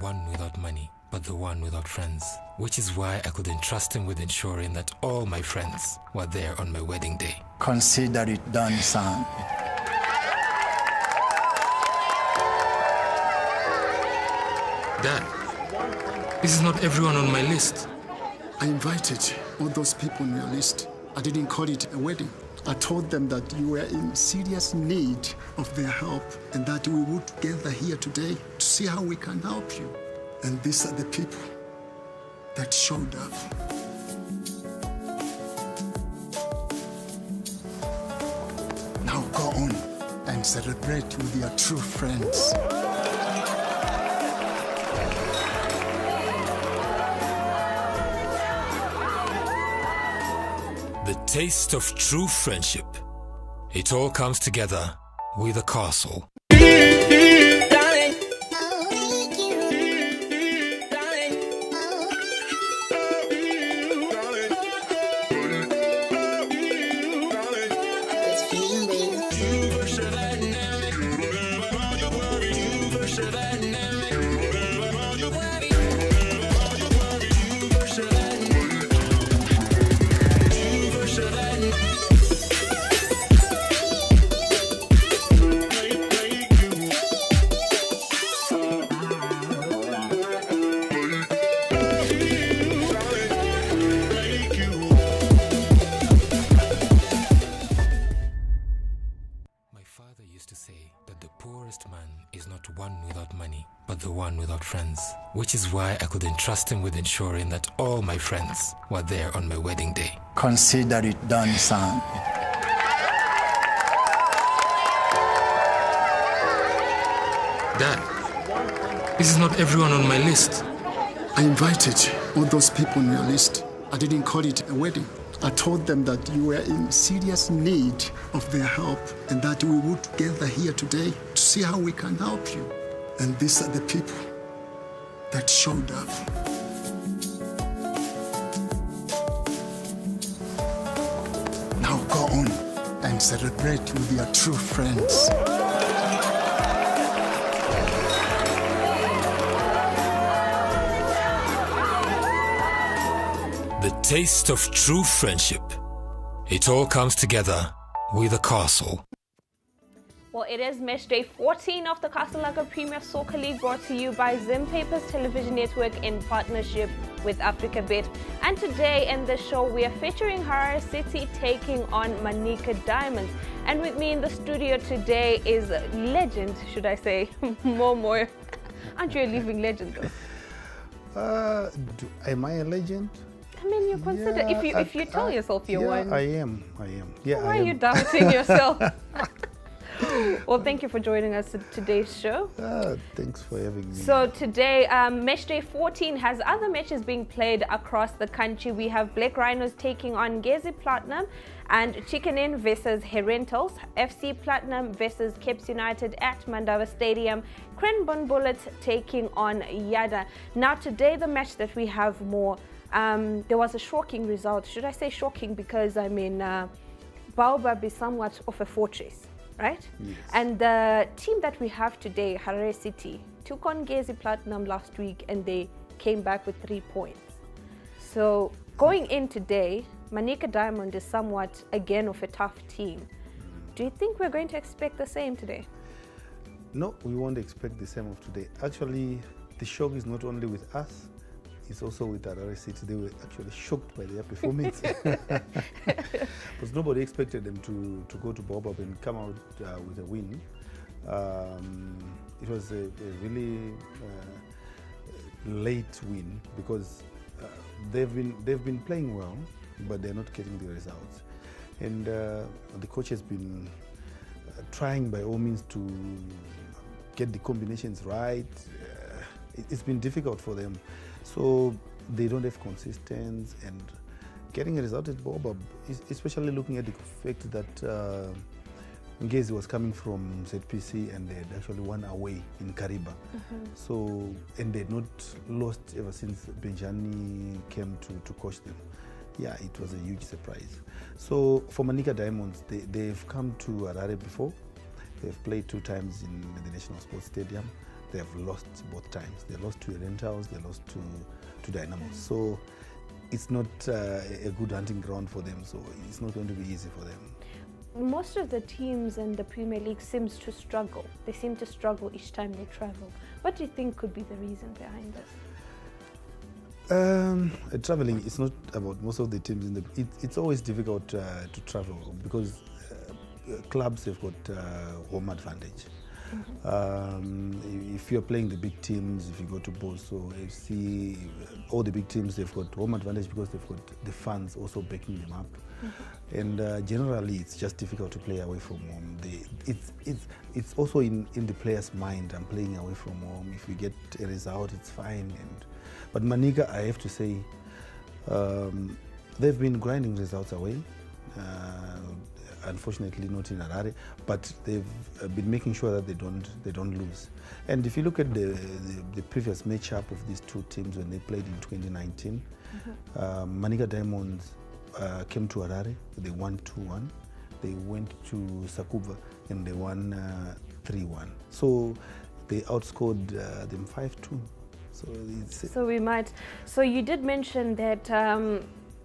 one without money, but the one without friends, which is why I couldn't trust him with ensuring that all my friends were there on my wedding day. Consider it done, son. Dad, this is not everyone on my list. I invited all those people on your list. I didn't call it a wedding. I told them that you were in serious need of their help and that we would gather here today to see how we can help you. And these are the people that showed up. Now go on and celebrate with your true friends. The taste of true friendship. It all comes together with a castle. Which is why I couldn't trust him with ensuring that all my friends were there on my wedding day. Consider it done, son. Dad, this is not everyone on my list. I invited all those people on your list. I didn't call it a wedding. I told them that you were in serious need of their help and that we would gather here today to see how we can help you. And these are the people that showed up. Now go on and celebrate with your true friends. The taste of true friendship. It all comes together with a castle. Well, it is match day 14 of the Castle Premier Soccer League, brought to you by Zim Papers Television Network in partnership with Africa Bet. And today in the show, we are featuring Harare City taking on Manica Diamonds. And with me in the studio today is legend, should I say, Momo. Aren't you a living legend, though? Am I a legend? I mean, you consider, if you tell yourself you're one. I am. Yeah, why are you doubting yourself? Well, thank you for joining us at today's show. Thanks for having me. So today, match day 14 has other matches being played across the country. We have Black Rhinos taking on Gezi Platinum and Chicken Inn versus Herentals, FC Platinum versus Cape United at Mandava Stadium, Cranbourne Bullets taking on Yada. Now today, the match that we have more, there was a shocking result. Should I say shocking? Because I mean, Baobab is somewhat of a fortress. Right? Yes. And the team that we have today, Harare City, took on Gezi Platinum last week and they came back with 3 points. So going in today, Manica Diamond is somewhat, again, of a tough team. Do you think we're going to expect the same today? No, we won't expect the same of today. Actually, the shock is not only with us, it's also with Harare City. They were actually shocked by their performance because nobody expected them to go to Baobab and come out with a win. It was a really late win because they've been playing well, but they're not getting the results. And the coach has been trying by all means to get the combinations right. It's been difficult for them. So they don't have consistency, and getting a result at Baobab, especially looking at the fact that Ngezi was coming from ZPC and they had actually won away in Kariba. So, and they had not lost ever since Benjani came to coach them. Yeah, it was a huge surprise. So for Manica Diamonds, they've come to Harare before. They've played 2 times in the National Sports Stadium. they have lost both times. They lost to Rentals, they lost to Dynamos. So it's not a good hunting ground for them, so it's not going to be easy for them. Most of the teams in the Premier League seems to struggle. They seem to struggle each time they travel. What do you think could be the reason behind this? Traveling is not about most of the teams in the. It's always difficult to travel because clubs have got home advantage. If you're playing the big teams, if you go to Boso, FC, all the big teams, they've got home advantage because they've got the fans also backing them up. And generally, it's just difficult to play away from home. It's also in the player's mind. I'm playing away from home. If we get a result, it's fine. But Manica, I have to say, they've been grinding results away. Unfortunately, not in Harare, but they've been making sure that they don't lose. And if you look at the previous matchup of these two teams when they played in 2019, Manica Diamonds came to Harare, they won 2-1. They went to Sakuba and they won 3-1. So they outscored them 5-2. So you did mention that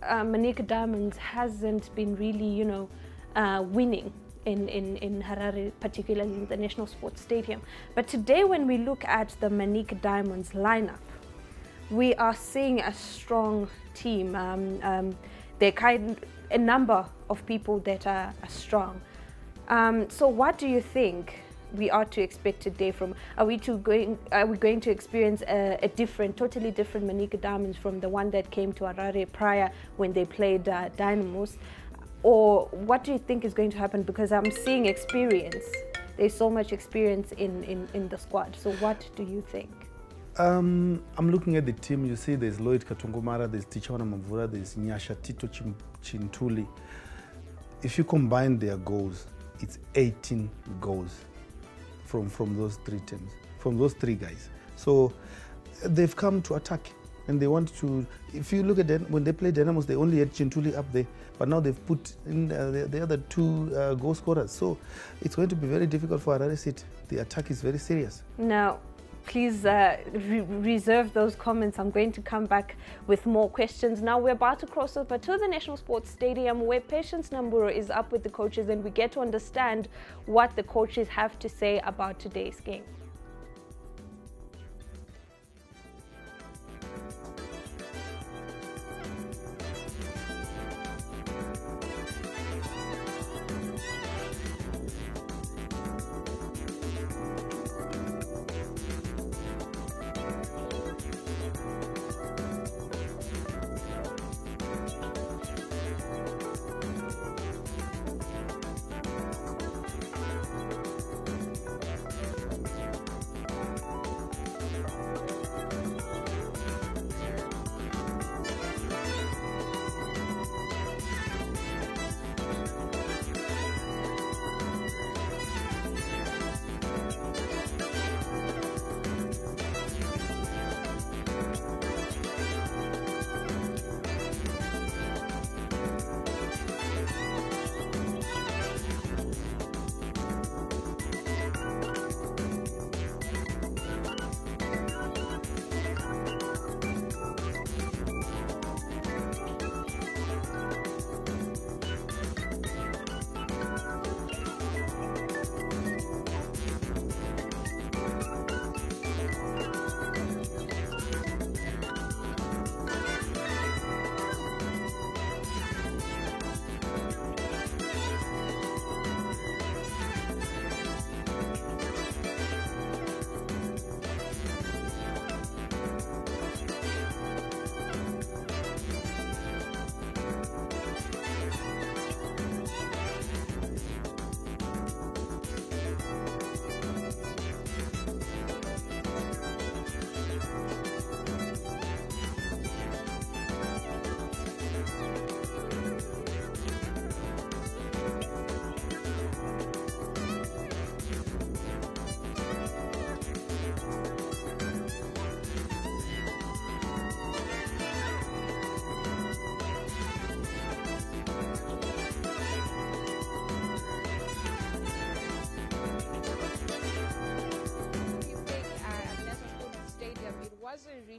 Manica Diamonds hasn't been really, winning in Harare, particularly in the National Sports Stadium. But today, when we look at the Manica Diamonds lineup, we are seeing a strong team. There are a number of people that are strong. So what do you think we are to expect today from? Are we going to experience a totally different Manica Diamonds from the one that came to Harare prior when they played Dynamos? Or what do you think is going to happen? Because I'm seeing experience. There's so much experience in the squad. So what do you think? I'm looking at the team. You see there's Lloyd Katungomara, there's Tichawana Mavura, there's Nyasha Tito Chintuli. If you combine their goals, it's 18 goals from those three teams, from those three guys. So they've come to attack and they want to. If you look at them, when they played Dynamos, they only had Chintuli up there, but now they've put in the other two goal scorers. So it's going to be very difficult for Harare City. The attack is very serious. Now, please reserve those comments. I'm going to come back with more questions. Now we're about to cross over to the National Sports Stadium where Patience Namburo is up with the coaches and we get to understand what the coaches have to say about today's game.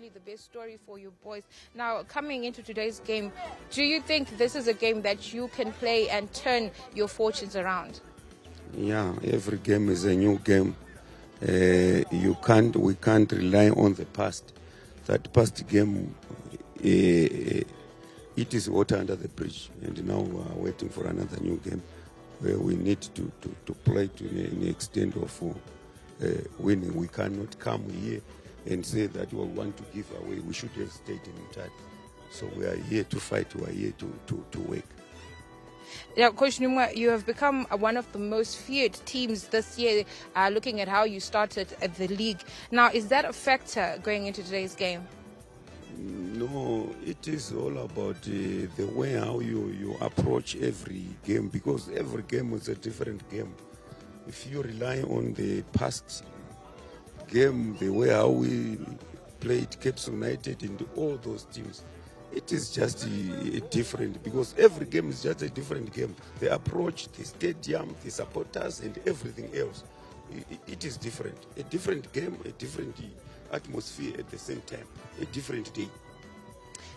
probably the best story for you boys. Now, coming into today's game, do you think this is a game that you can play and turn your fortunes around? Yeah, every game is a new game. We can't rely on the past. That past game, it is water under the bridge, and now we are waiting for another new game where we need to play to an extent of winning. We cannot come here and say that we want to give away. We should have stayed in touch. So we are here to fight. We are here to work. Yeah, Coach Numwa, you have become one of the most feared teams this year, looking at how you started at the league. Now, is that a factor going into today's game? No, it is all about the way how you approach every game, because every game is a different game. If you rely on the past game, the way how we played Psl United and all those teams, it is just different, because every game is just a different game. The approach, the stadium, the supporters, and everything else, it is different. A different game, a different atmosphere at the same time, a different day.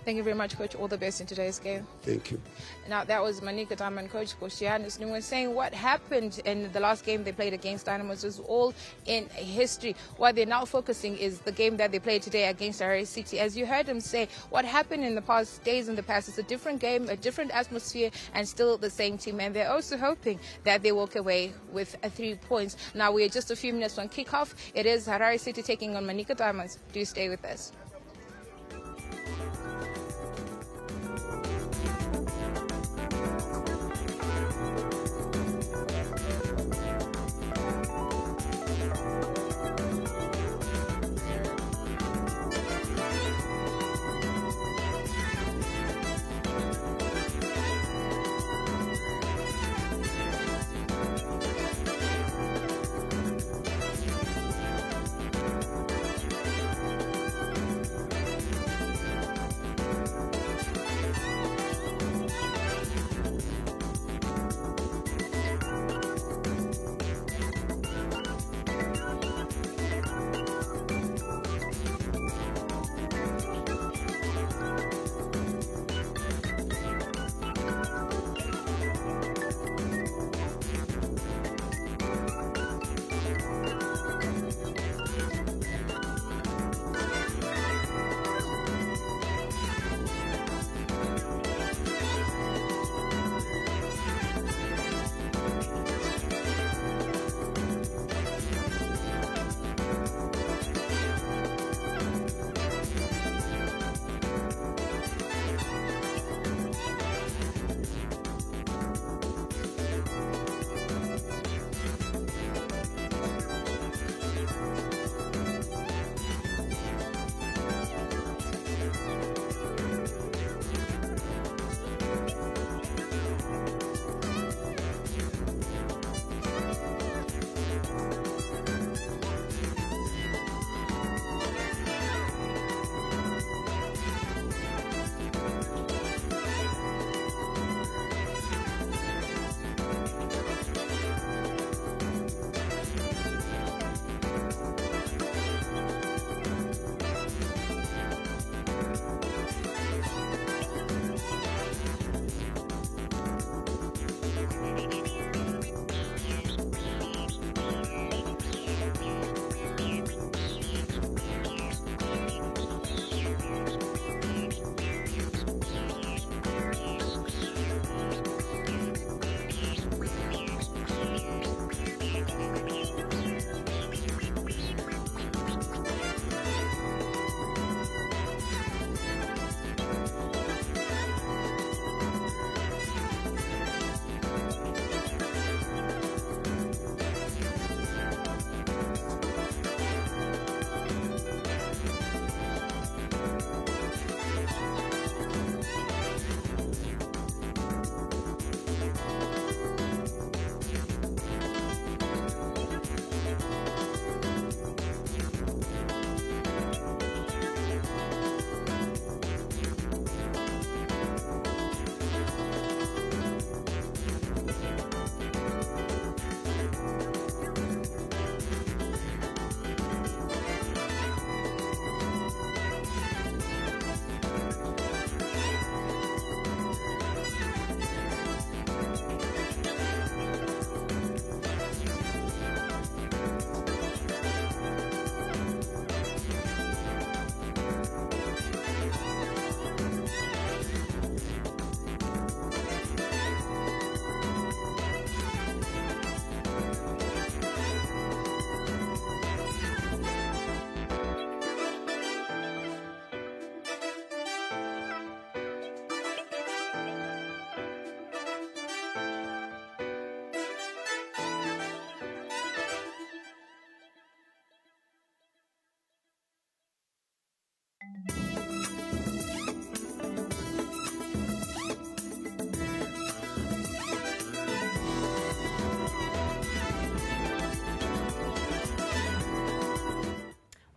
Thank you very much, Coach. All the best in today's game. Thank you. Now, that was Manica Diamond coach, Kosciuszko Numwa, saying what happened in the last game they played against Dynamos was all in history. What they're now focusing is the game that they played today against Harare City. As you heard him say, what happened in the past days in the past is a different game, a different atmosphere, and still the same team. And they're also hoping that they walk away with 3 points. Now, we are just a few minutes from kickoff. It is Harare City taking on Manica Diamonds. Do stay with us.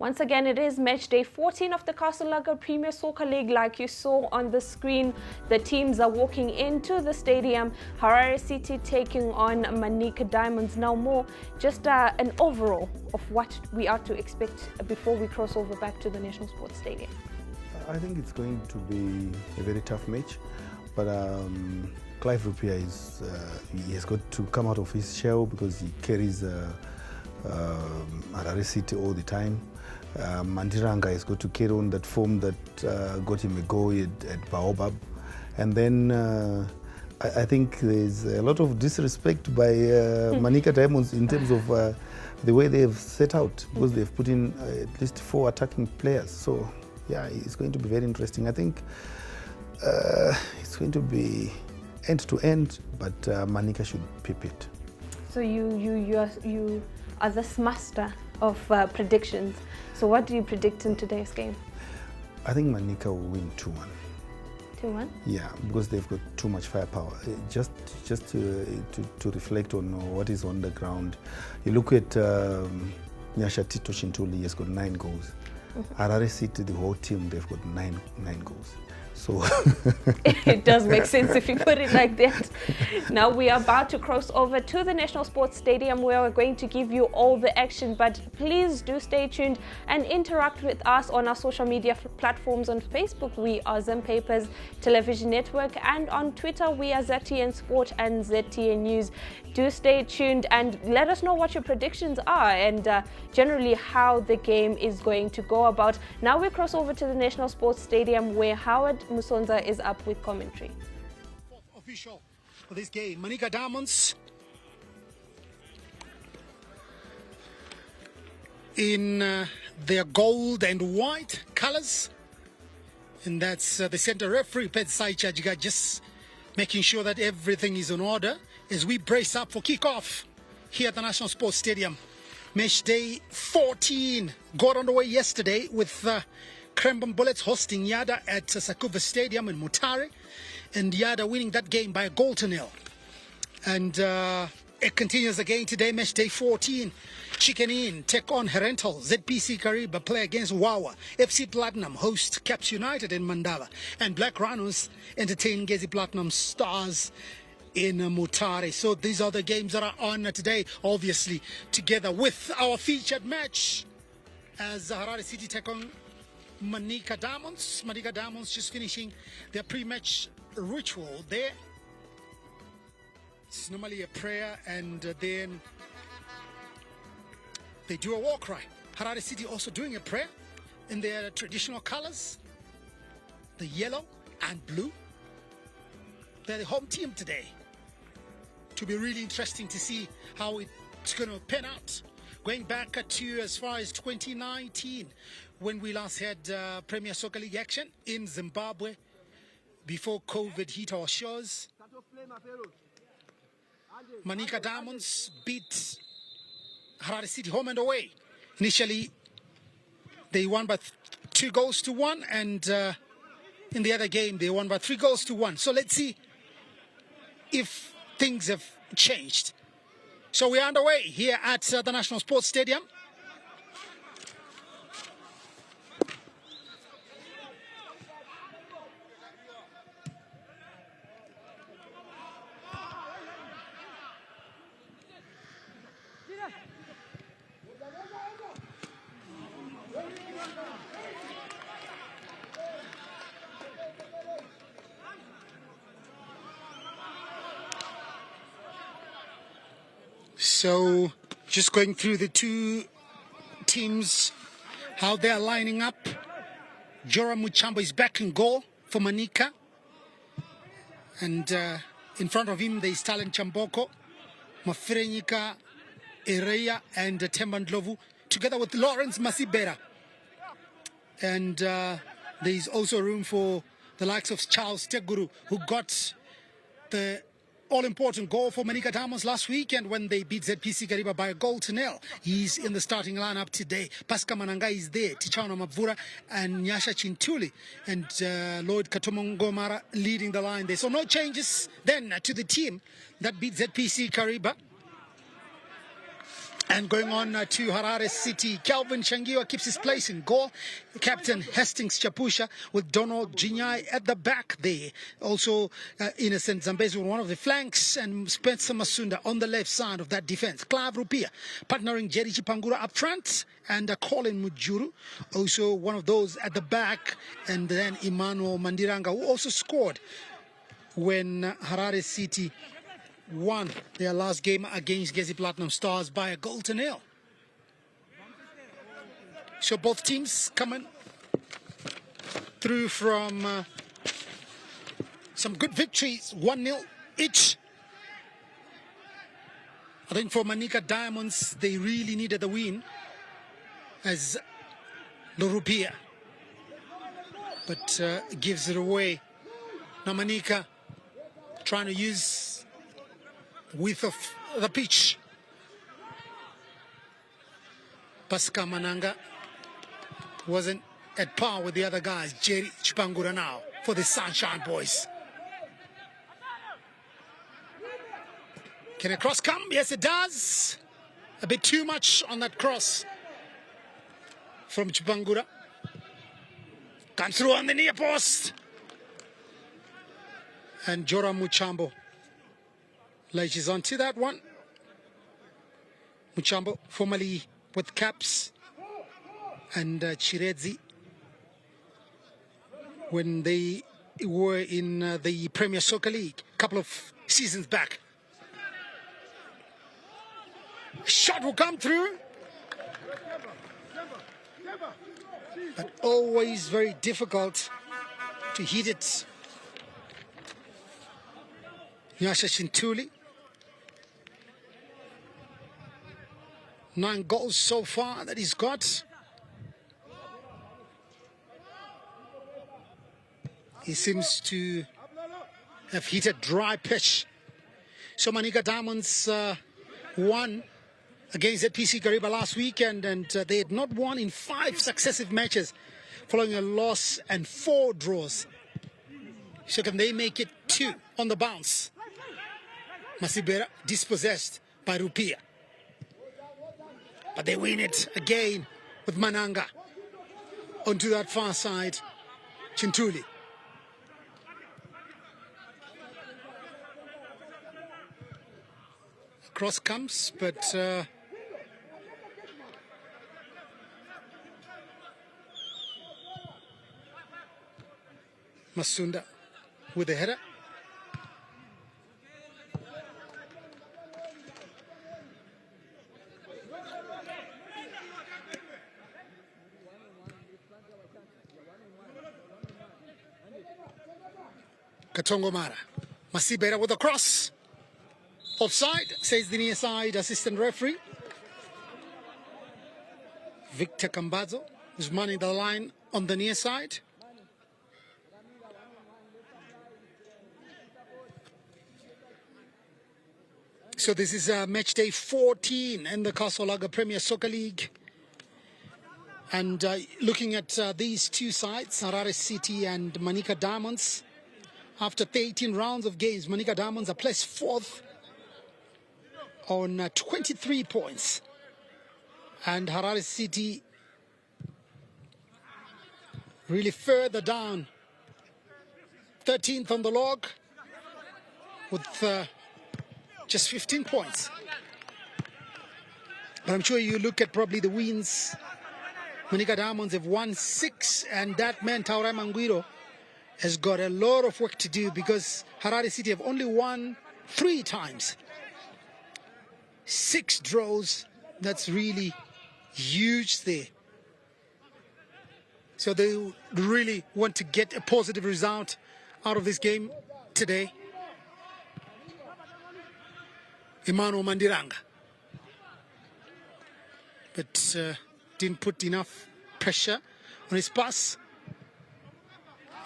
Once again, it is match day 14 of the Castle Premier Soccer League. Like you saw on the screen, the teams are walking into the stadium. Harare City taking on Manica Diamonds. Now more, just an overall of what we are to expect before we cross over back to the National Sports Stadium. I think it's going to be a very tough match, but Clive Rupia he has got to come out of his shell because he carries Harare City all the time. Mandiranga has got to carry on that form that got him a goal at Baobab. And then I think there's a lot of disrespect by Manica Diamonds in terms of the way they have set out, because they've put in at least 4 attacking players. So yeah, it's going to be very interesting. I think it's going to be end to end, but Manica should pip it. So you are this master of predictions. So what do you predict in today's game? I think Manica will win 2-1. 2-1? Yeah, because they've got too much firepower. Just to reflect on what is on the ground, you look at Nyasha Tito Shintuli, he has got 9 goals. Harare City, the whole team, they've got 9 goals. So it does make sense if you put it like that. Now we are about to cross over to the National Sports Stadium, where we're going to give you all the action, but please do stay tuned and interact with us on our social media platforms. On Facebook, we are Zim Papers Television Network, and on Twitter, we are ZTN Sport and ZTN News. Do stay tuned and let us know what your predictions are and generally how the game is going to go about. Now we cross over to the National Sports Stadium, where Howard Musonza is up with commentary. Fourth official for this game, Manica Diamonds in their gold and white colors, and that's the center referee Psl Matchday, just making sure that everything is in order as we brace up for kickoff here at the National Sports Stadium. Match day 14 got underway yesterday with Cranbourne Bullets hosting Yada at Sakuva Stadium in Mutare, and Yada winning that game by a goal to 0. And it continues again today, match day 14. Chicken Inn take on Herental. ZPC Kariba play against Wawa. FC Platinum host Caps United in Mandava. And Black Rhinos entertain Gezi Platinum Stars in Mutare. So these are the games that are on today, obviously, together with our featured match as Harare City take on Manica Diamonds. Manica Diamonds just finishing their pre-match ritual there. It's normally a prayer, and then they do a war cry. Harare City also doing a prayer in their traditional colors, the yellow and blue. They're the home team today. To be really interesting to see how it's going to pan out. Going back to as far as 2019, when we last had Premier Soccer League action in Zimbabwe before COVID hit our shores. Manica Diamonds beat Harare City home and away. Initially, they won by 2-1, and in the other game, they won by 3-1. So let's see if things have changed. So we're underway here at the National Sports Stadium. So just going through the two teams, how they're lining up. Joram Muchambo is back in goal for Manica. And in front of him, there is Talent Chamboko, Mafirenyika, Ereya, and Temba Ndlovu, together with Lawrence Masibera. And there is also room for the likes of Charles Teguru, who got the all-important goal for Manica Diamonds last weekend when they beat ZPC Kariba by a goal to 0. He's in the starting lineup today. Pascal Mananga is there, Tichano Mavura and Nyasha Chintuli, and Lloyd Katomongomara leading the line there. So no changes then to the team that beat ZPC Kariba. And going on to Harare City, Calvin Shangiwa keeps his place in goal. Captain Hastings Chapusha with Donald Jinyai at the back there. Also Innocent Zambezi on one of the flanks, and Spencer Masunda on the left side of that defense. Clive Rupia partnering Jerry Chipangura up front, and Colin Mujuru also one of those at the back. And then Emmanuel Mandiranga, who also scored when Harare City won their last game against Gezi Platinum Stars by a goal to nil. So both teams coming through from some good victories, 1-0 each. I think for Manica Diamonds, they really needed the win as Lorupia, but gives it away. Now Manica trying to use width of the pitch. Pascal Mananga wasn't at par with the other guys. Jerry Chipangura now for the Sunshine Boys. Can a cross come? Yes, it does. A bit too much on that cross from Chipangura. Comes through on the near post. And Joram Muchambo latches onto that one. Muchambo, formerly with Caps and Chiredzi, when they were in the Premier Soccer League a couple of seasons back. Shot will come through, but always very difficult to hit it. Nyasha Shintuli, 9 goals so far that he's got. He seems to have hit a dry pitch. So Manica Diamonds won against PC Kariba last weekend, and they had not won in 5 successive matches following a loss and 4 draws. So can they make it 2 on the bounce? Masibera dispossessed by Rupia, but they win it again with Mananga onto that far side. Chintuli. Cross comes, but Masunda with the header. Katongo Mara. Masibera with a cross. Offside, says the near side assistant referee. Victor Cambazo is manning the line on the near side. So this is match day 14 in the Kasolaga Premier Soccer League. And looking at these two sides, Harare City and Manica Diamonds, after 13 rounds of games, Manica Diamonds are placed 4th on 23 points. And Harare City really further down, 13th on the log with just 15 points. But I'm sure you look at probably the wins. Manica Diamonds have won 6, and that man, Taurai Manguiro, has got a lot of work to do, because Harare City have only won 3 times. 6 draws, that's really huge there. So they really want to get a positive result out of this game today. Emmanuel Mandiranga, but didn't put enough pressure on his pass.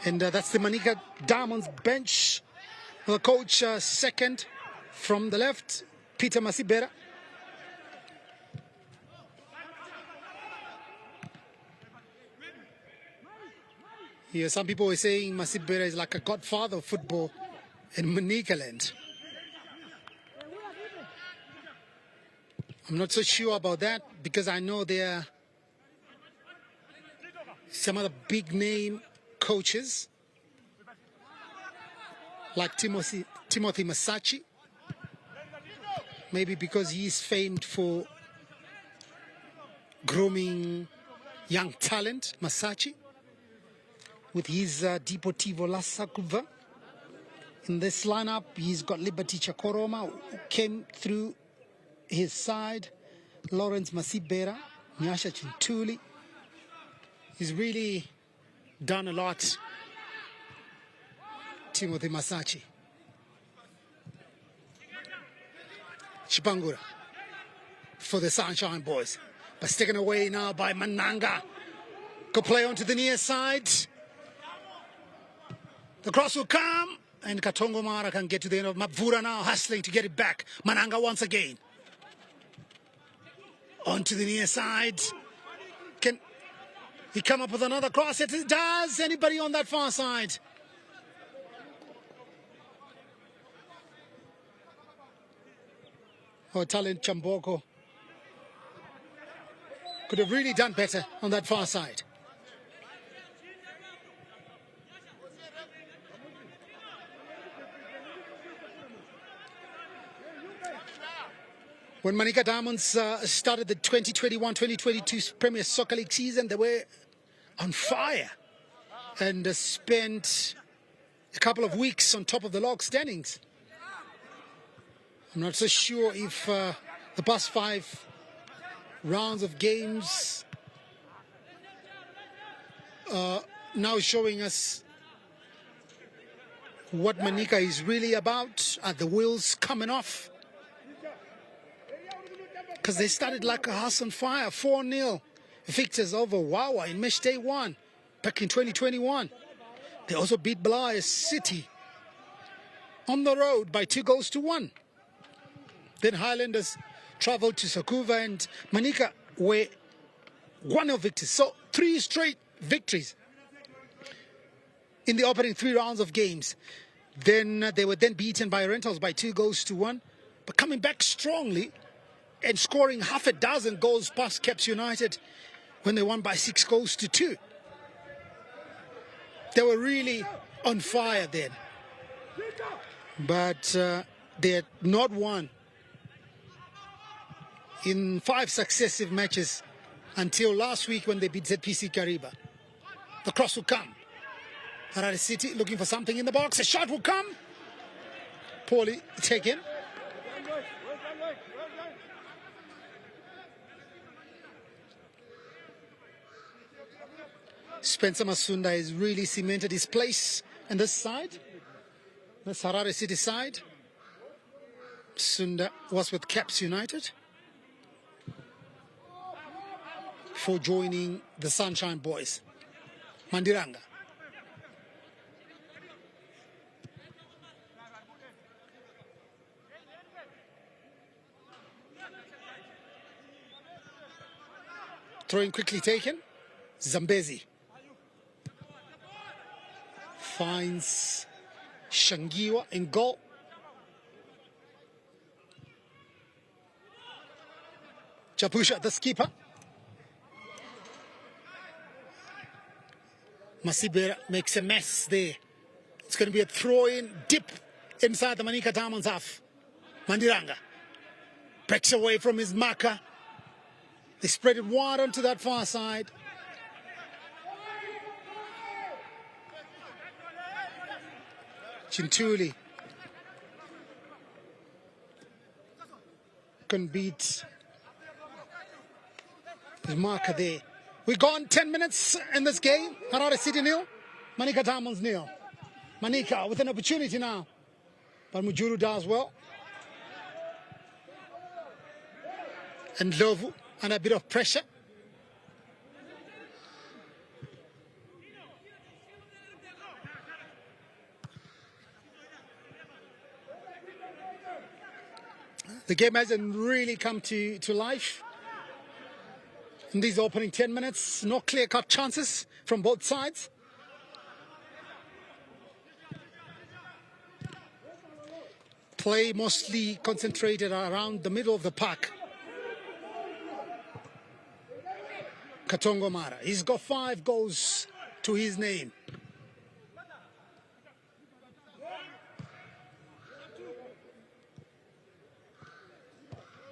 And that's the Manica Diamonds bench. The coach second from the left, Peter Masibera. Yeah, some people were saying Masibera is like a godfather of football in Manica land. I'm not so sure about that because I know there are some other big name coaches like Timothy Masachi. Maybe because he's famed for grooming young talent, Masachi, with his Deportivo La Sacuva. In this lineup, he's got Liberty Chakoroma, who came through his side, Lawrence Masibera, Nyasha Chintuli. He's really done a lot, Timothy Masachi. Chipangura for the Sunshine Boys. But taken away now by Mananga. Could play onto the near side. The cross will come. And Katongo Mara can get to the end of Mapvura now, hustling to get it back. Mananga once again. Onto the near side. Can he come up with another cross? It does. Anybody on that far side? Oh, Talent Chamboko could have really done better on that far side. When Manica Diamonds started the 2021-2022 Premier Soccer League season, they were on fire and spent a couple of weeks on top of the log standings. I'm not so sure if the past 5 rounds of games now showing us what Manica is really about. Are the wheels coming off? Because they started like a house on fire, 4-0 victors over Wawa in Matchday 1 back in 2021. They also beat Blair City on the road by 2-1. Then Highlanders traveled to Sakuva and Manica were 1-0 victors. So 3 straight victories in the opening 3 rounds of games. Then they were then beaten by Rentals by 2-1. But coming back strongly and scoring half a dozen goals past Caps United when they won by 6-2. They were really on fire then. But they had not won in 5 successive matches until last week when they beat ZPC Kariba. The cross will come. Harare City looking for something in the box. A shot will come. Poorly taken. Spencer Masunda has really cemented his place on this side. This Harare City side. Masunda was with Caps United for joining the Sunshine Boys. Mandiranga. Throwing quickly taken. Zambezi finds Shangiwa in goal. Chapusha, the skipper. Masibera makes a mess there. It's going to be a throw-in, dip inside the Manica Diamonds half. Mandiranga breaks away from his marker. They spread it wide onto that far side. Chintuli can beat his marker there. We've gone 10 minutes in this game. Harare City 0, Manica Diamonds 0. Manica with an opportunity now, but Mujuru does well. And Lovu under a bit of pressure. The game hasn't really come to life in these opening 10 minutes. No clear-cut chances from both sides. Play mostly concentrated around the middle of the park. Katongo Mara. He's got 5 goals to his name.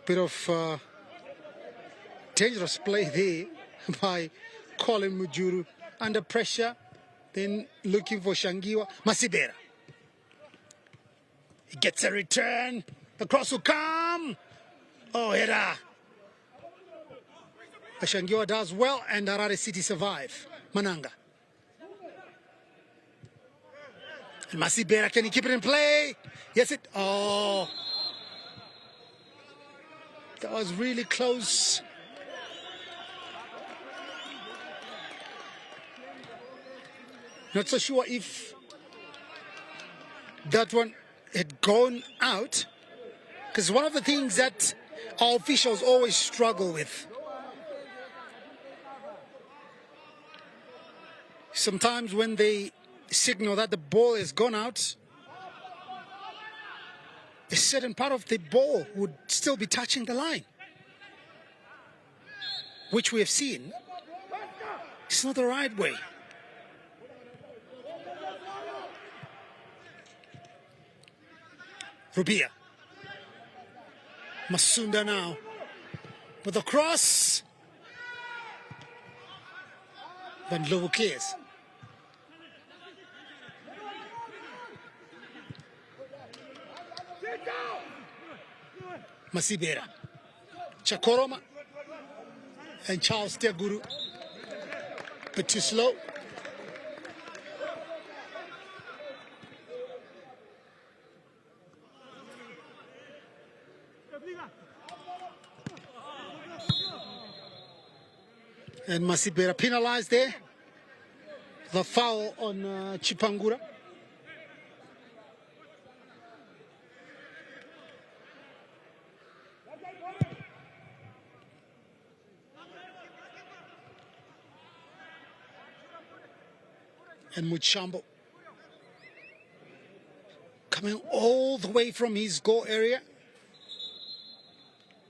Bit of dangerous play there by Colin Mujuru. Under pressure, then looking for Shangiwa. Masibera. He gets a return. The cross will come. Oh, header. Shangiwa does well, and Harare City survive. Mananga. And Masibera, can he keep it in play? Yes, it. Oh. That was really close. Not so sure if that one had gone out, because one of the things that our officials always struggle with, sometimes when they signal that the ball has gone out, a certain part of the ball would still be touching the line, which we have seen. It's not the right way. Rubia. Masunda now with the cross. Van Lovo clears. Masibera, Chakoroma, and Charles Teguru. But too slow. And Masibera penalized there. The foul on Chipangura. And Muchambo coming all the way from his goal area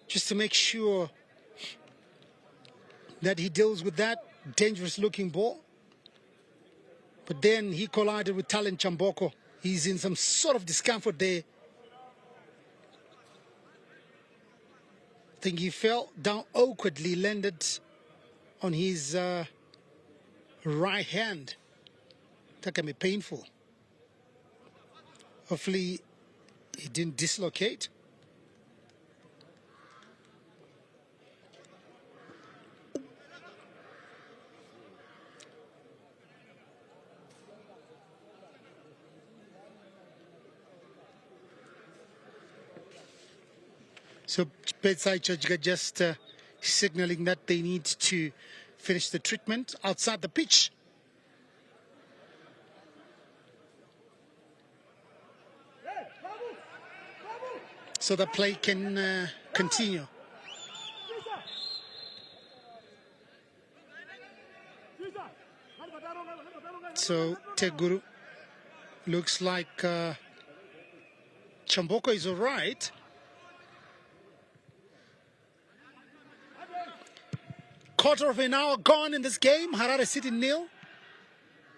just to make sure that he deals with that dangerous looking ball. But then he collided with Talent Chamboko. He's in some sort of discomfort there. I think he fell down awkwardly, landed on his right hand. That can be painful. Hopefully he didn't dislocate. So bedside Church just signaling that they need to finish the treatment outside the pitch. So the play can continue. So Teguru looks like Chamboko is all right. Quarter of an hour gone in this game. Harare City 0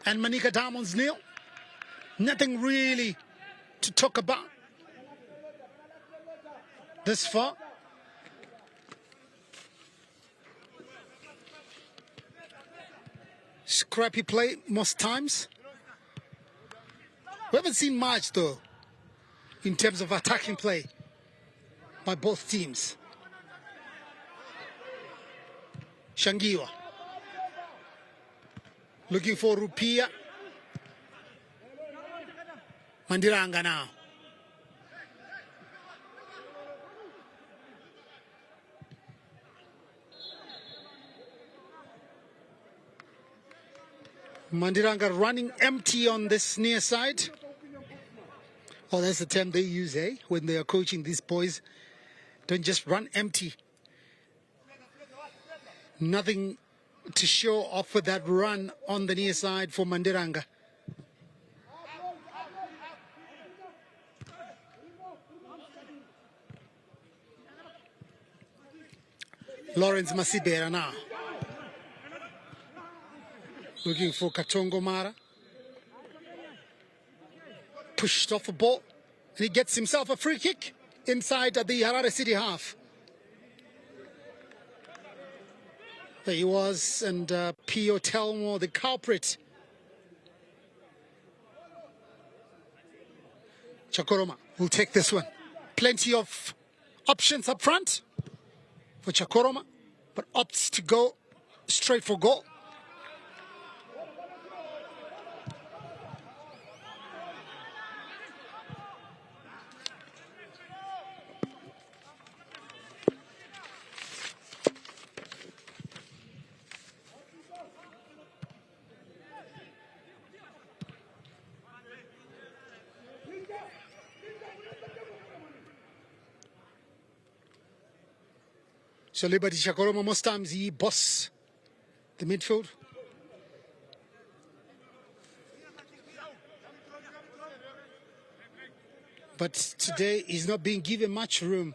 and Manica Diamonds 0. Nothing really to talk about this far. Scrappy play most times. We haven't seen much though in terms of attacking play by both teams. Shangiwa looking for Rupia. Mandiranga now. Mandiranga running empty on this near side. Oh, that's the term they use, eh? When they are coaching these boys. Don't just run empty. Nothing to show off for that run on the near side for Mandiranga. Lawrence Masibera now. Looking for Katongo Mara. Pushed off a ball. And he gets himself a free kick inside the Harare City half. There he was, and Pio Telmo, the culprit. Chakoroma will take this one. Plenty of options up front for Chakoroma, but opts to go straight for goal. So Liberty Chakoroma, most times he boss the midfield. But today he's not being given much room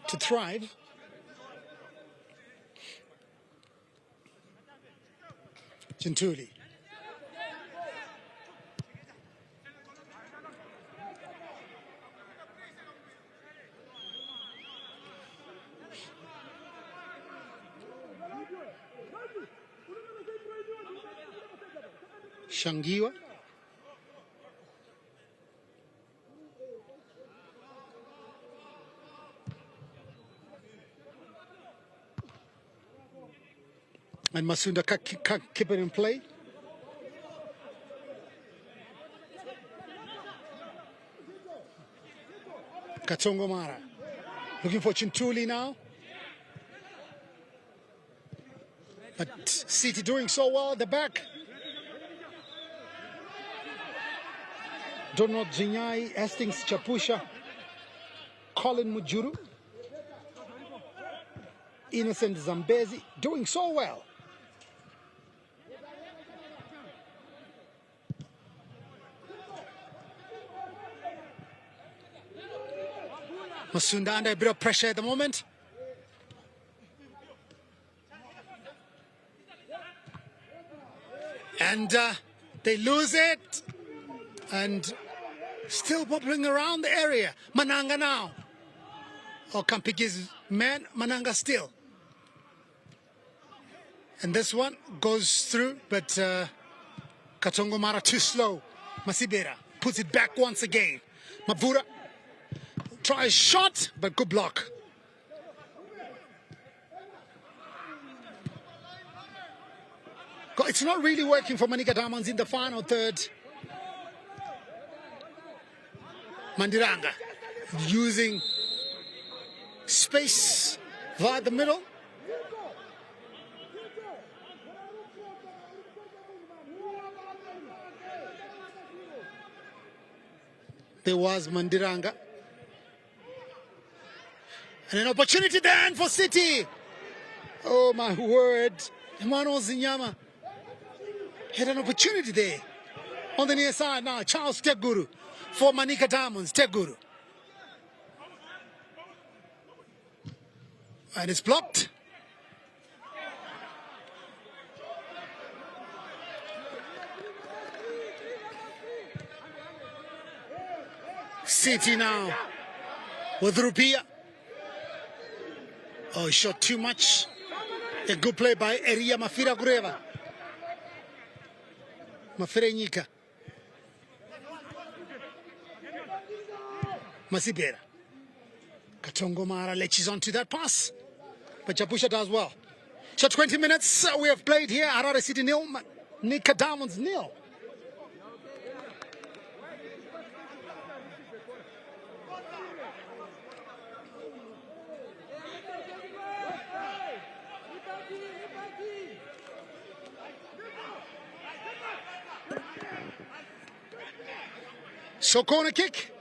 to thrive. Gentuli. Shangiwa. And Masunda can't keep it in play. Katongo Mara. Looking for Chintuli now. But City doing so well at the back. Donald Zinyai, Hastings Chapusha, Colin Mujuru, Innocent Zambezi, doing so well. Masunda under a bit of pressure at the moment. And they lose it. And still wobbling around the area. Mananga now. Oh, can't pick his man. Mananga still. And this one goes through, but Katongo Mara too slow. Masibera puts it back once again. Mavura tries shot, but good block. It's not really working for Manica Diamonds in the final third. Mandiranga using space via the middle. There was Mandiranga. And an opportunity then for City. Oh my word. Emmanuel Zinyama had an opportunity there. On the near side now, Charles Teguru for Manica Diamonds. Teguru. And it's blocked. City now with Rupia. Oh, he shot too much. A good play by Eria Mafira Gureva. Mafira Nika. Masibera. Katongo Mara latches onto that pass. But Chapusha does well. So 20 minutes we have played here. Harare City 0, Manica Diamonds 0. So corner kick.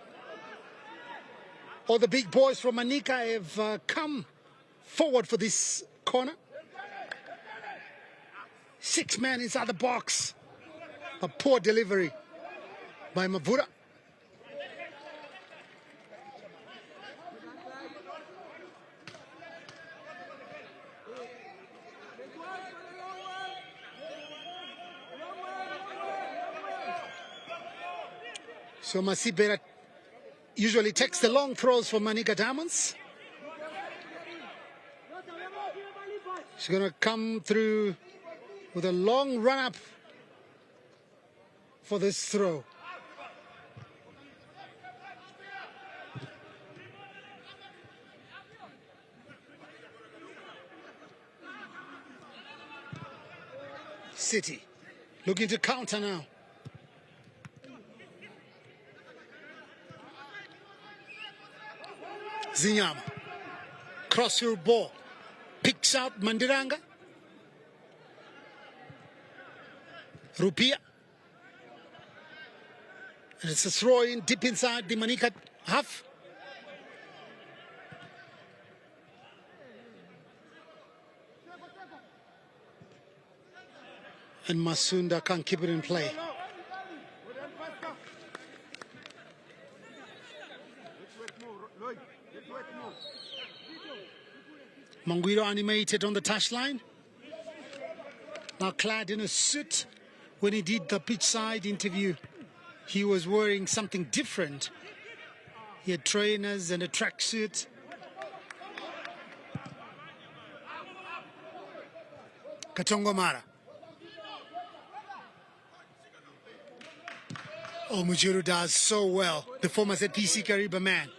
All the big boys from Manica have come forward for this corner. 6 men inside the box. A poor delivery by Mavura. So Masibera usually takes the long throws for Manica Diamonds. She's going to come through with a long run-up for this throw. City looking to counter now. Zinyama, cross your ball, picks out Mandiranga. Rupia. And it's a throw in deep inside the Manica half. And Masunda can't keep it in play. Manguiro animated on the touchline. Now clad in a suit. When he did the pitch side interview, he was wearing something different. He had trainers and a tracksuit. Katongo Mara. Oh, Mujuru does so well. The former ZPC Kariba man.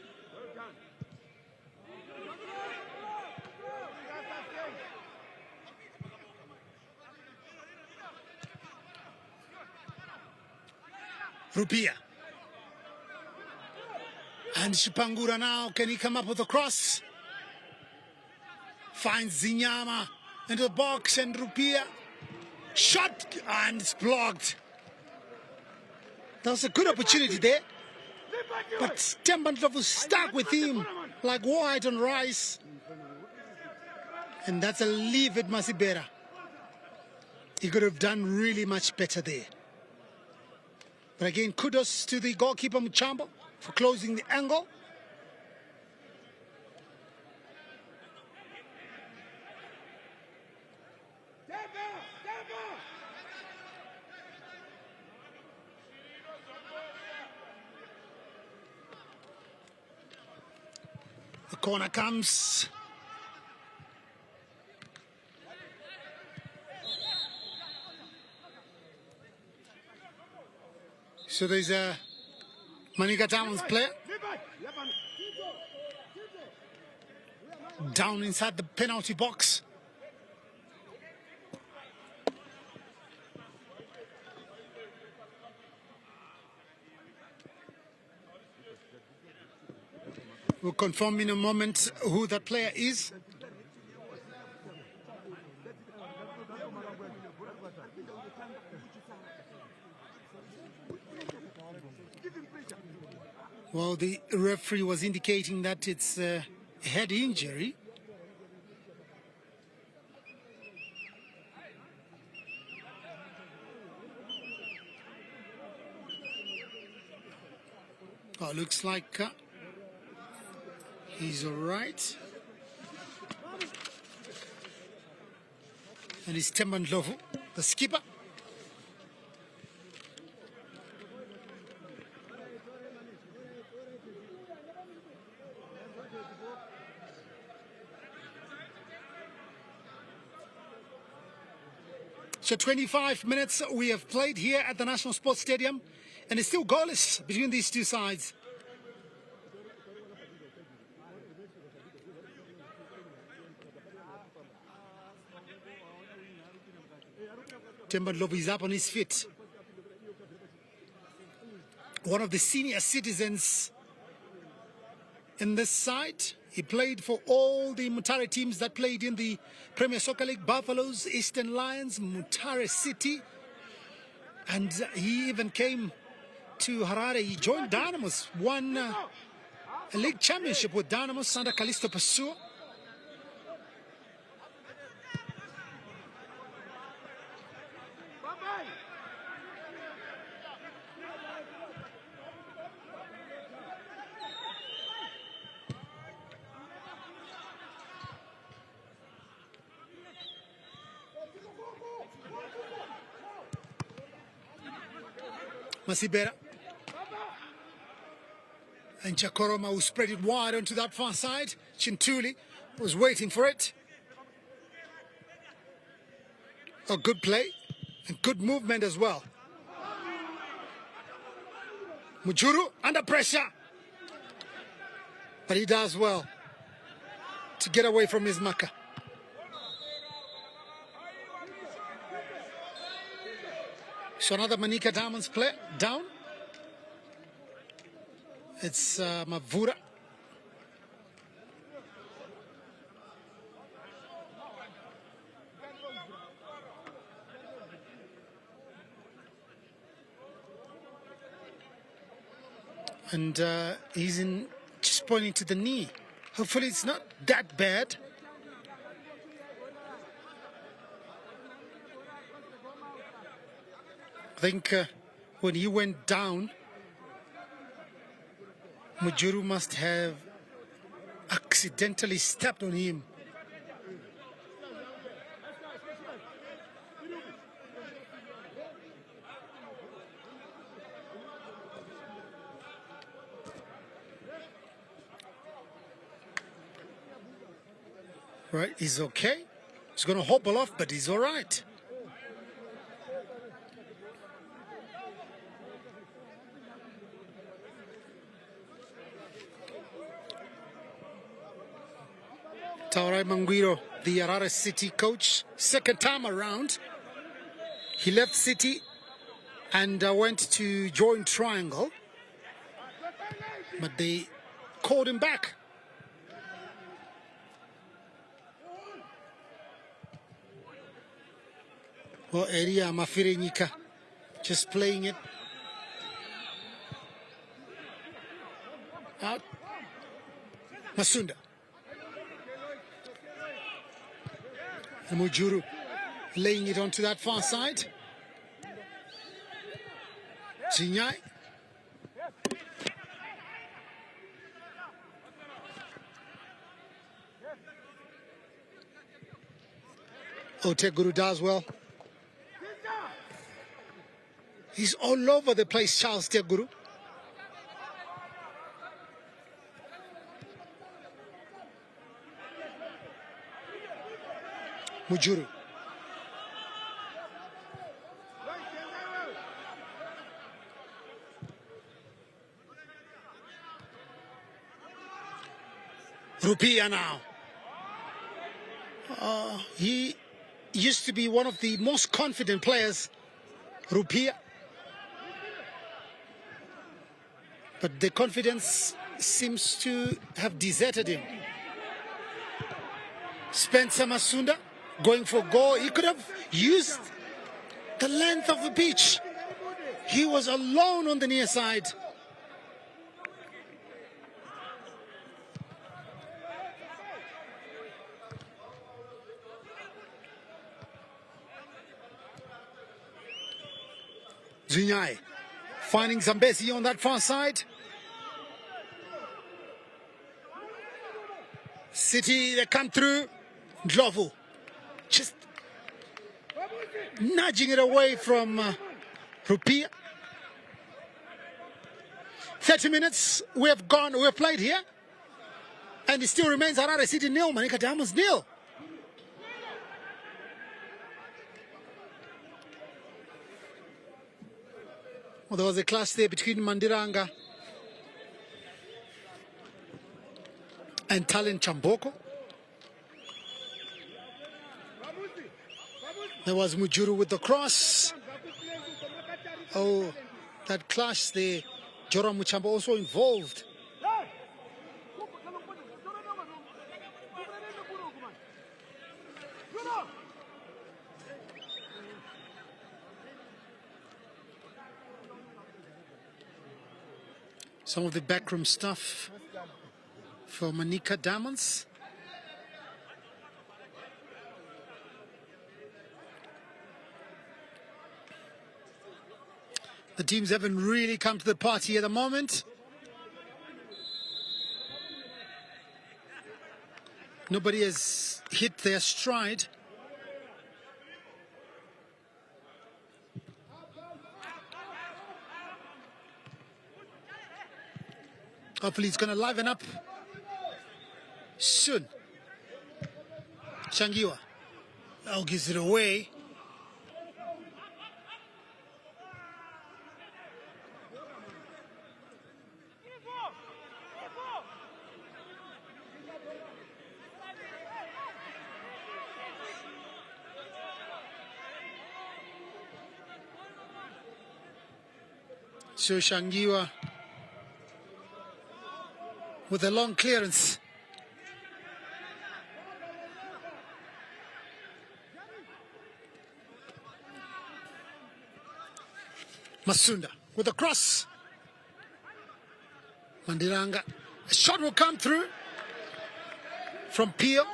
Rupia. And Shipangura now, can he come up with a cross? Finds Zinyama into the box and Rupia. Shot and it's blocked. That was a good opportunity there. But Tembandlov was stuck with him like white on rice. And that's a leave at Masibera. He could have done really much better there. But again, kudos to the goalkeeper Muchambo for closing the angle. The corner comes. So there's a Manica Diamonds player down inside the penalty box. We'll confirm in a moment who that player is. Well, the referee was indicating that it's a head injury. Oh, looks like he's all right. And it's Tembandlovu, the skipper. So 25 minutes we have played here at the National Sports Stadium, and it's still goalless between these two sides. Tembandlovu is up on his feet. One of the senior citizens in this side. He played for all the Mutare teams that played in the Premier Soccer League: Buffaloes, Eastern Lions, Mutare City. And he even came to Harare. He joined Dynamos, won a league championship with Dynamos under Callisto Pasua. Masibera And Chakoroma, who spread it wide onto that far side. Chintuli was waiting for it. A good play and good movement as well. Mujuru under pressure. But he does well to get away from his marker. So another Manica Diamonds play down. It's Mavura. And he's just pointing to the knee. Hopefully it's not that bad. I think when he went down, Mujuru must have accidentally stepped on him. Right, he's okay. He's going to hobble off, but he's all right. Taurai Manguiro, the Harare City coach, second time around. He left City and went to join Triangle, but they called him back. Well, Eria Mafirenyika just playing it out. Masunda. And Mujuru laying it onto that far side. Zinyai. Oteguru does well. He's all over the place, Charles Teguru. Mujuru. Rupia now. He used to be one of the most confident players, Rupia. But the confidence seems to have deserted him. Spencer Masunda going for goal. He could have used the length of the pitch. He was alone on the near side. Zinyai finding Zambezi on that far side. City, they come through. Ndlovu just nudging it away from Rupia. 30 minutes we have played here, and it still remains Harare City 0, Manica Diamonds 0. Well, there was a clash there between Mandiranga and Talent Chamboko. There was Mujuru with the cross. Oh, that clash there. Joram Muchamba also involved. Some of the backroom stuff for Manica Diamonds. The teams haven't really come to the party at the moment. Nobody has hit their stride. Hopefully it's going to liven up soon. Shangiwa. Oh, gives it away. So Shangiwa with a long clearance. Masunda with a cross. Mandiranga. A shot will come through from Psl.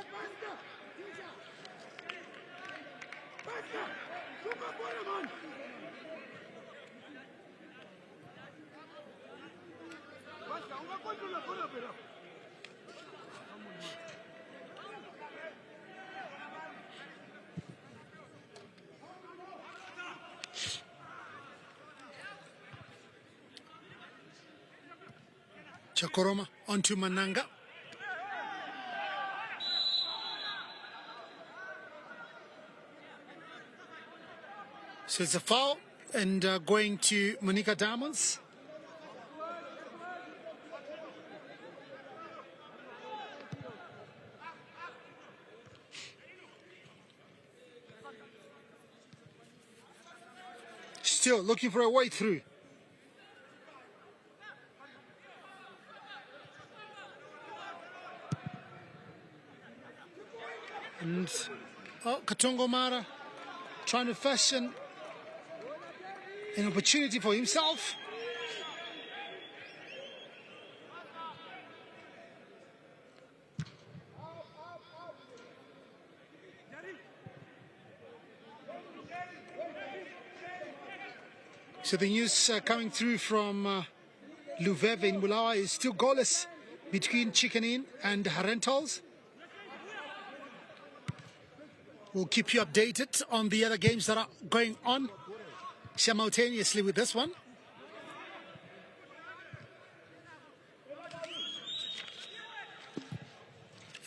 Chakoroma onto Mananga. So it's a foul and going to Manica Diamonds. Still looking for a way through. And Katongo Mara trying to fashion an opportunity for himself. So the news coming through from Luveve in Bulawa is still goalless between Chicken Inn and Harentals. We'll keep you updated on the other games that are going on simultaneously with this one.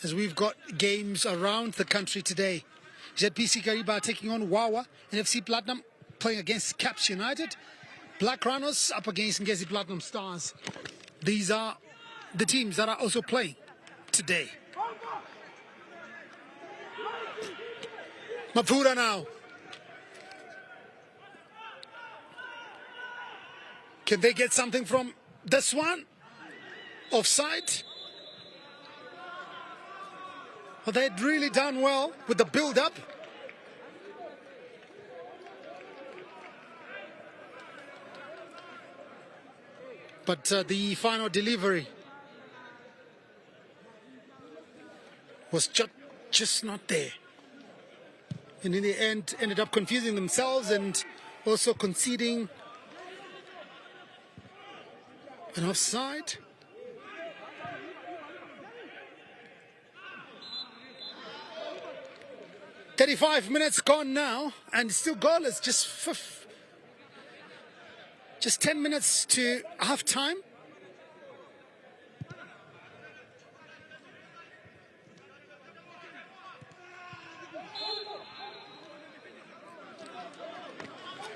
As we've got games around the country today. ZPC Kariba taking on Wawa and FC Platinum playing against Caps United. Black Rhinos up against Ngezi Platinum Stars. These are the teams that are also playing today. Mapura now. Can they get something from this one? Offside. Well, they had really done well with the build-up. But the final delivery was just not there. And in the end, ended up confusing themselves and also conceding an offside. "35 minutes gone now, and still goalless. Just 10 minutes to half time.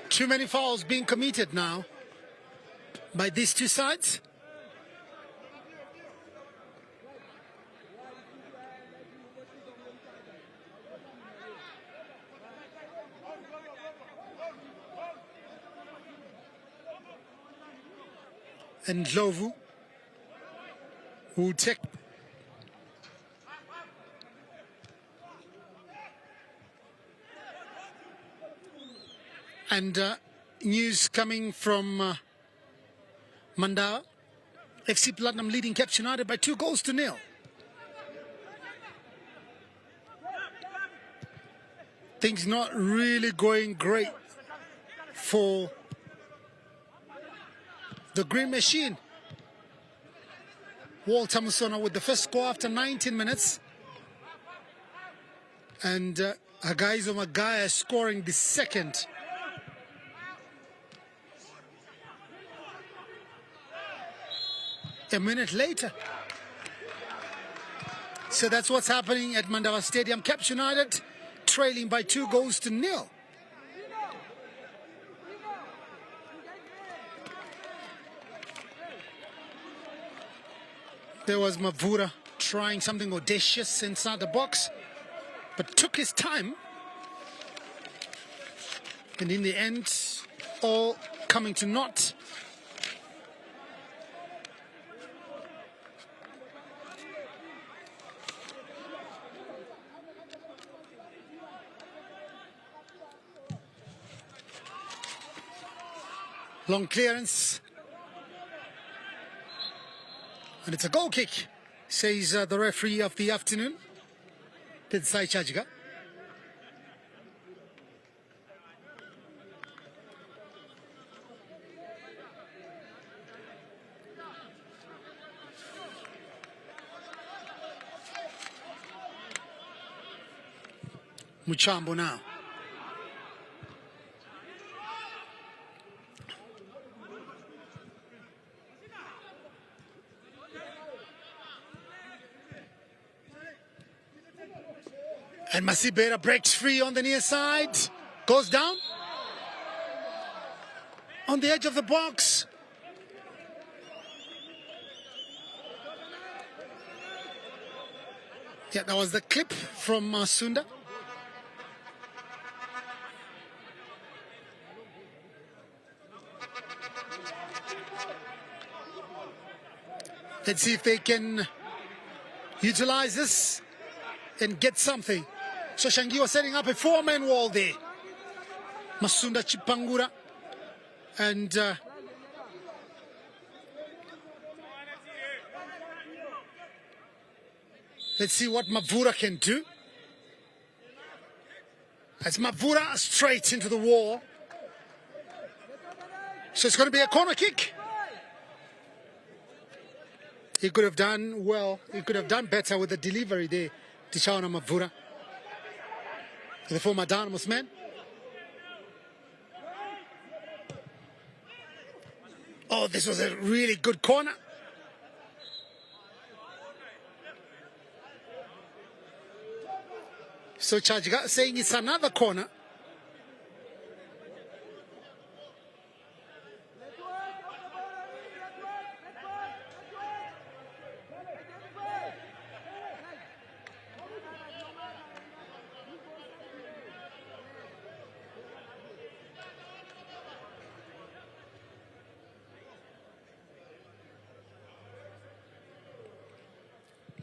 Too many fouls being committed now by these two sides. And Lovu will take and news coming from Mandao. FC Platinum leading Caps United by 2-0. Things not really going great for the Green Machine. Walter Musona with the first score after 19 minutes. And Agaizo Magaya scoring the second. a minute later. So that's what's happening at Mandava Stadium. Caps United trailing by 2-0. There was Mavura trying something audacious inside the box, but took his time. And in the end, all coming to naught. Long clearance. And it's a goal kick, says the referee of the afternoon, Psl Matchday. Muchambo now. And Masibera breaks free on the near side, goes down on the edge of the box. Yeah, that was the clip from Sunda. Let's see if they can utilize this and get something. So Shangi was setting up a 4-man wall there. Masunda Chipangura and let's see what Mavura can do. As Mavura straight into the wall. So it's going to be a corner kick. He could have done well. He could have done better with the delivery there. Tishaona Mavura, the former Dynamos man. Oh, this was a really good corner. So Chajiga saying it's another corner.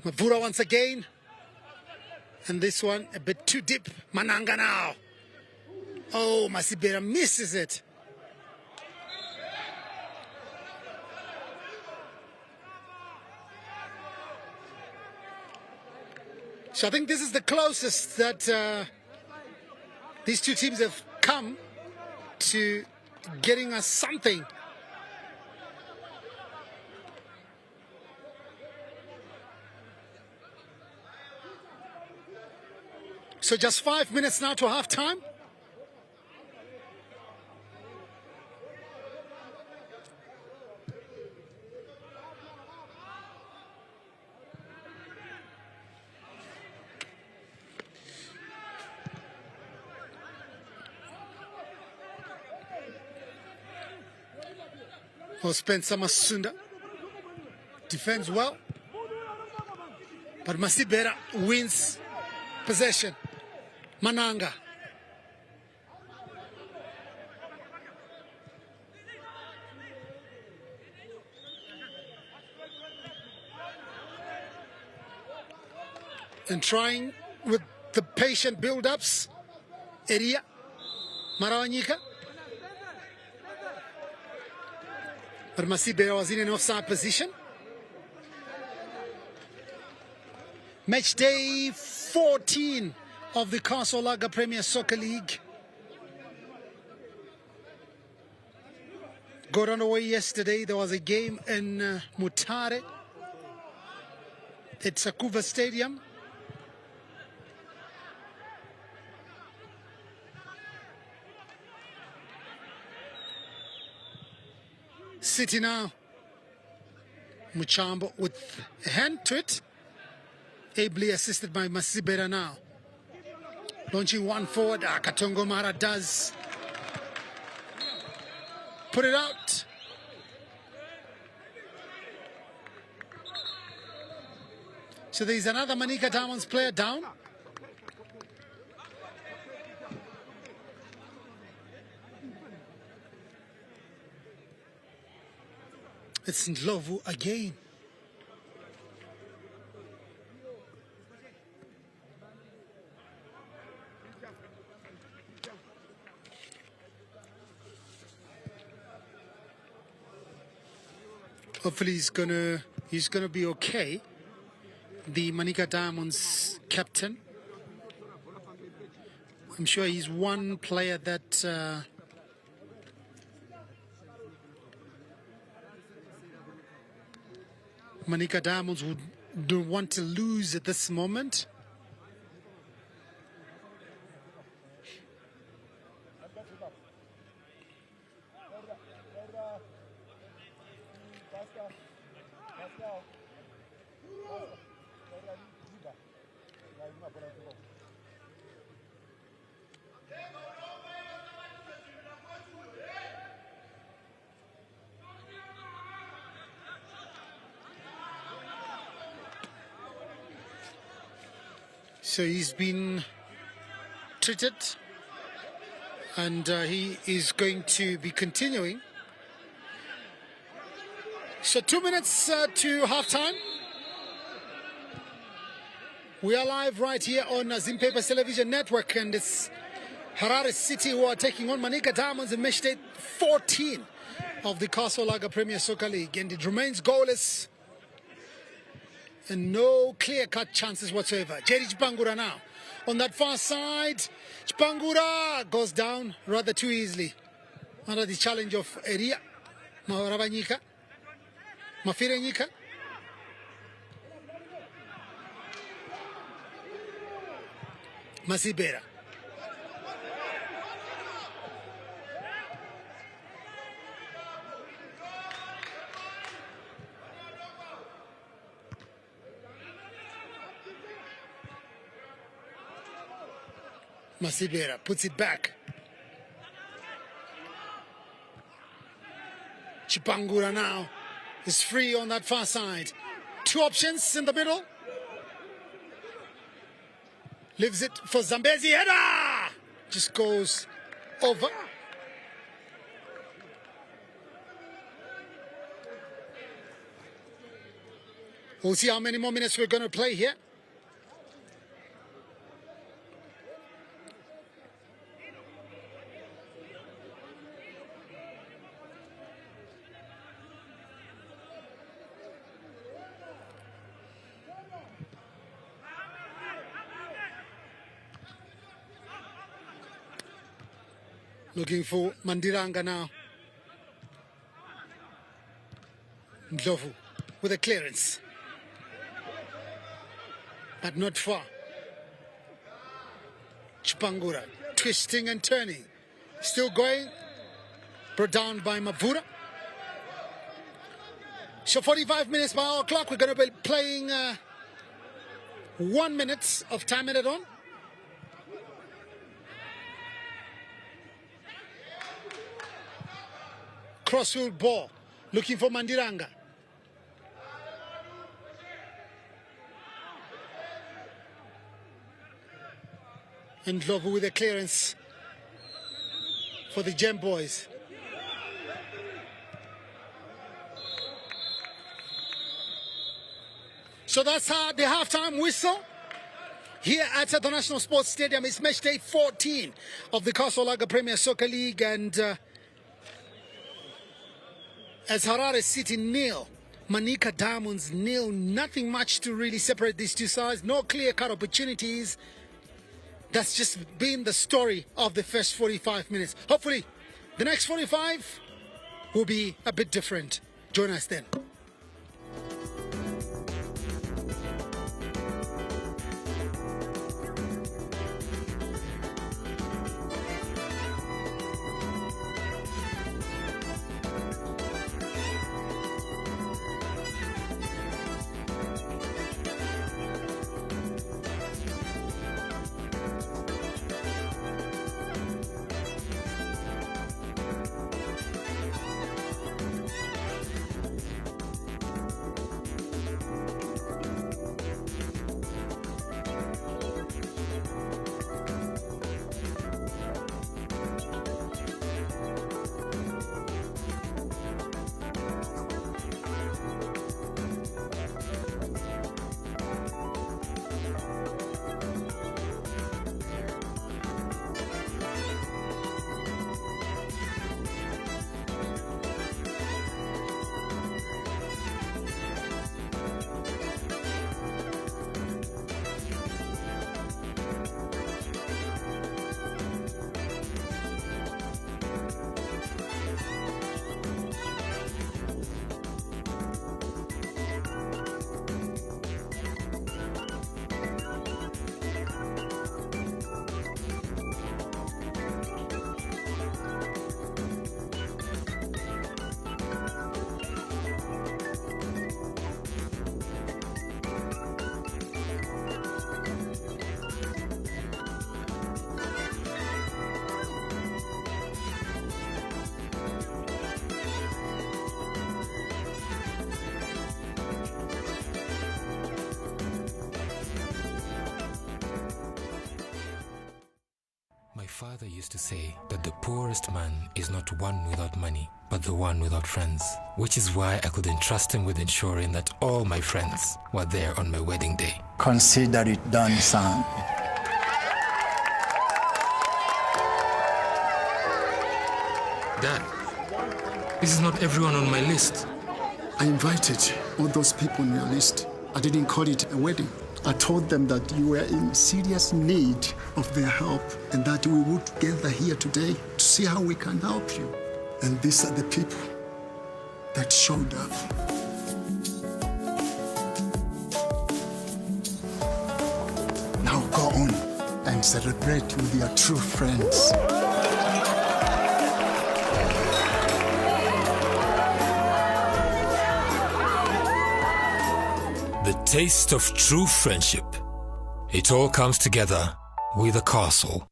Mavura once again. And this one a bit too deep. Mananga now. Oh, Masibera misses it. So I think this is the closest that these two teams have come to getting us something. So just 5 minutes now to half time. Well, Spencer Masunda defends well, but Masibera wins possession. Mananga. And trying with the patient build-ups. Area. Manica. But Masibera was in an offside position. Match day 14 of the Kasolaga Premier Soccer League. Got underway yesterday. There was a game in Mutare at Sakuva Stadium. City now Muchambo with a hand to it. Ably assisted by Masibera now. Launching one forward. Katongo Mara does put it out. So there's another Manica Diamonds player down. It's Ndlovu again. Hopefully he's gonna be okay. The Manica Diamonds captain. I'm sure he's one player that Manica Diamonds don't want to lose at this moment. So he's been treated and he is going to be continuing. So 2 minutes to halftime. We are live right here on Zimpepers Television Network, and it's Harare City who are taking on Manica Diamonds in Matchday 14 of the Castle Lager Premier Soccer League, and it remains goalless. And no clear-cut chances whatsoever. Jerry Chipangura now on that far side. Chipangura goes down rather too easily under the challenge of Eria Maharabanyika, Mafirenyika. Masibera. Masibera puts it back. Chipangura now is free on that far side. Two options in the middle. Leaves it for Zambezi. Header! Just goes over. We'll see how many more minutes we're going to play here. Looking for Mandiranga now. Ndlovu with a clearance. But not far. Chipangura twisting and turning. Still going. Brought down by Mavura. So 45 minutes by our clock. We're going to be playing 1 minute of time added on. Crossfield ball, looking for Mandiranga. And Ndlovu with a clearance for the Gem Boys. So that's the halftime whistle. Here at the National Sports Stadium, it's Matchday 14 of the Castle Lager Premier Soccer League, and as Harare City nil, Manica Diamonds nil, nothing much to really separate these two sides, no clear-cut opportunities. That's just been the story of the first 45 minutes. Hopefully, the next 45 will be a bit different. Join us then. father used to say that the poorest man is not one without money, but the one without friends, which is why I couldn't trust him with ensuring that all my friends were there on my wedding day. Consider it done, son. Dad, this is not everyone on my list. I invited all those people on your list. I didn't call it a wedding. I told them that you were in serious need of their help and that we would gather here today to see how we can help you. And these are the people that showed up. Now go on and celebrate with your true friends. The taste of true friendship. It all comes together with a castle.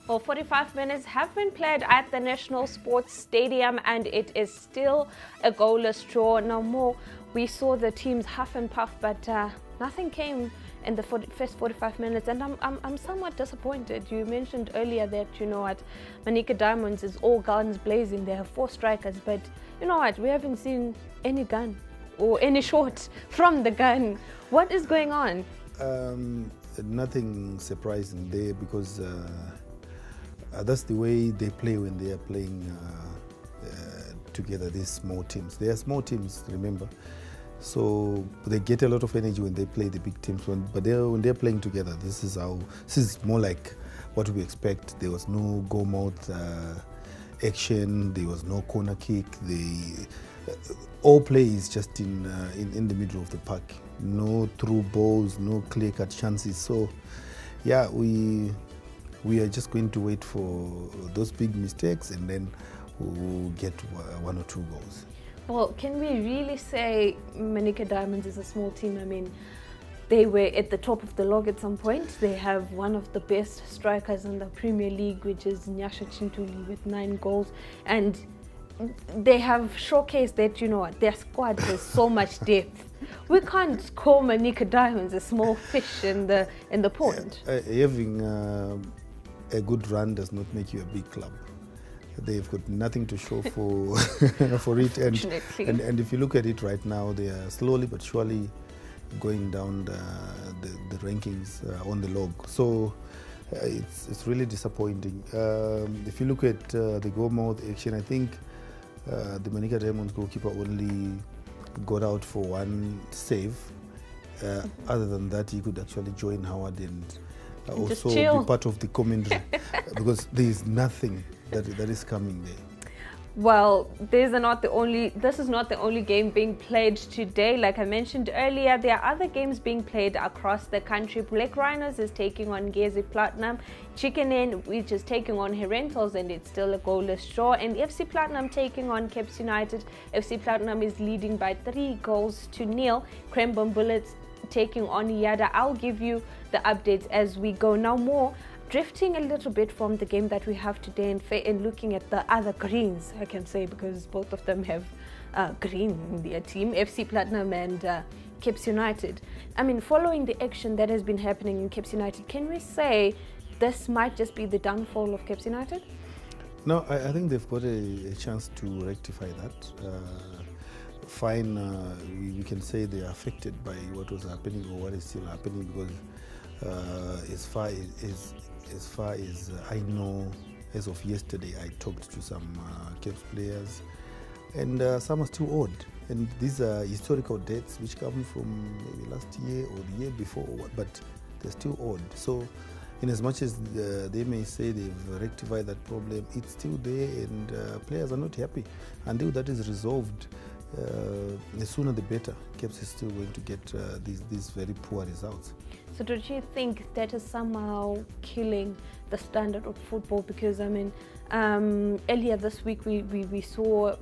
Well, 45 minutes have been played at the National Sports Stadium and it is still a goalless draw. No more. We saw the teams huff and puff, but nothing came in the first 45 minutes, and I'm somewhat disappointed. You mentioned earlier that, you know what, Manica Diamonds is all guns blazing. They have 4 strikers, but you know what, we haven't seen any gun or any shot from the gun. What is going on? Nothing surprising there because that's the way they play when they are playing together, these small teams. They are small teams, remember. So they get a lot of energy when they play the big teams. But when they're playing together, this is more like what we expect. There was no go-mouth action. There was no corner kick. All play is just in the middle of the park. No through balls, no clear-cut chances. So, yeah, we are just going to wait for those big mistakes and then we'll get 1 or 2 goals. Well, can we really say Manica Diamonds is a small team? I mean, they were at the top of the log at some point. They have one of the best strikers in the Premier League, which is Nyasha Chintuli, with 9 goals. And they have showcased that, you know what, their squad has so much depth. We can't call Manica Diamonds a small fish in the pond. Having a good run does not make you a big club. They've got nothing to show for for it, and if you look at it right now, they are slowly but surely going down the rankings on the log. So it's really disappointing. If you look at the goal-mouth action, I think the Manica Diamonds goalkeeper only got out for 1 save. Other than that, he could actually join Howard and also be part of the commentary because there is nothing that is coming there. Well, this is not the only game being played today. Like I mentioned earlier, there are other games being played across the country. Black Rhinos is taking on Gezi Platinum. Chicken Inn, which is taking on Herentals, and it's still a goalless draw. And FC Platinum taking on Caps United. FC Platinum is leading by 3-0. Cranbourne Bullets taking on Yada. I'll give you the updates as we go. Now more drifting a little bit from the game that we have today and looking at the other greens, I can say, because both of them have green in their team, FC Platinum and Caps United. I mean, following the action that has been happening in Caps United, can we say this might just be the downfall of Caps United? No, I think they've got a chance to rectify that. Fine, we can say they are affected by what was happening or what is still happening because as far as I know, as of yesterday, I talked to some Caps players, and some are still odd. And these are historical dates which come from maybe last year or the year before, but they're still odd. So in as much as they may say they've rectified that problem, it's still there, and players are not happy. Until that is resolved, the sooner the better. Caps is still going to get these very poor results. So don't you think that is somehow killing the standard of football? Because I mean, earlier this week we saw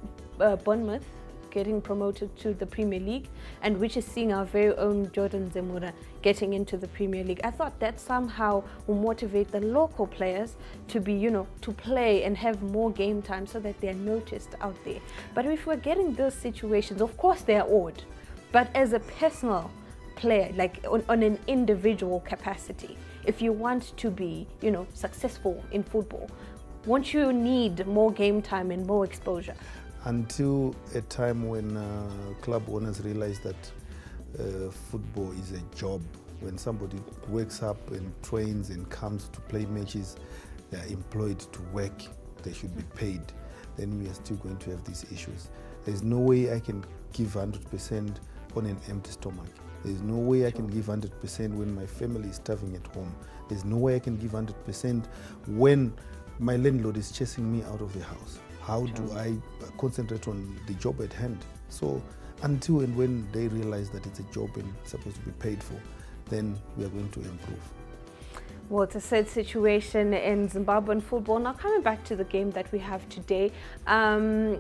Bournemouth getting promoted to the Premier League, and which is seeing our very own Jordan Zemura getting into the Premier League. I thought that somehow will motivate the local players to be, to play and have more game time so that they're noticed out there. But if we're getting those situations, of course they're odd, but as a personal player, like on an individual capacity, if you want to be, successful in football, won't you need more game time and more exposure? Until a time when club owners realize that football is a job. When somebody wakes up and trains and comes to play matches, they are employed to work, they should be paid, then we are still going to have these issues. There's no way I can give 100% on an empty stomach. There's no way I can give 100% when my family is starving at home. There's no way I can give 100% when my landlord is chasing me out of the house. How do I concentrate on the job at hand? So until and when they realize that it's a job and it's supposed to be paid for, then we are going to improve. Well, it's a sad situation in Zimbabwean football. Now, coming back to the game that we have today,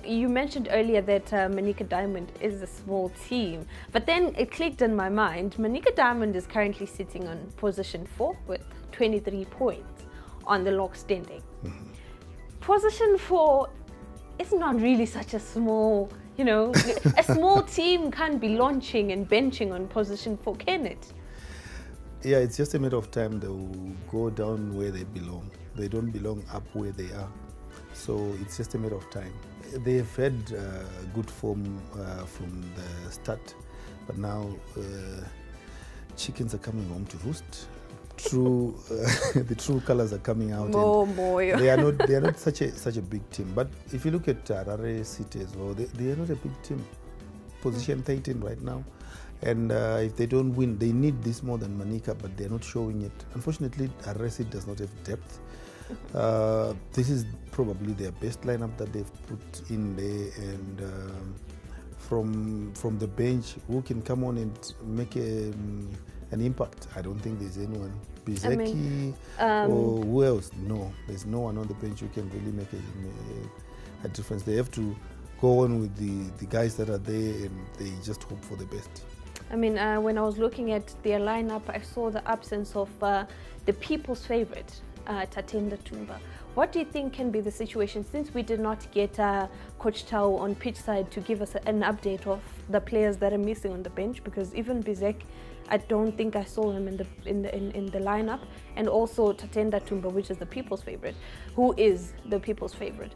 you mentioned earlier that Manica Diamond is a small team, but then it clicked in my mind. Manica Diamond is currently sitting on position 4 with 23 points on the log standing. Position 4 is not really such a small, a small team can't be launching and benching on position 4, can it? Yeah, it's just a matter of time they will go down where they belong. They don't belong up where they are. So it's just a matter of time. They've had good form from the start, but now chickens are coming home to roost. The true colors are coming out. Oh boy! They are not such a big team. But if you look at Harare City as well, they are not a big team. Position 13 right now. And if they don't win, they need this more than Manica, but they're not showing it. Unfortunately, Harare does not have depth. This is probably their best lineup that they've put in there, and from the bench, who can come on and make an impact? I don't think there's anyone. Bizeki or who else? No, there's no one on the bench who can really make a difference. They have to go on with the guys that are there, and they just hope for the best. I mean, when I was looking at their lineup, I saw the absence of the people's favorite, Tatenda Tumba. What do you think can be the situation, since we did not get Coach Tau on pitch side to give us an update of the players that are missing on the bench? Because even Bizek, I don't think I saw him in the lineup, and also Tatenda Tumba, which is the people's favorite. Who is the people's favorite?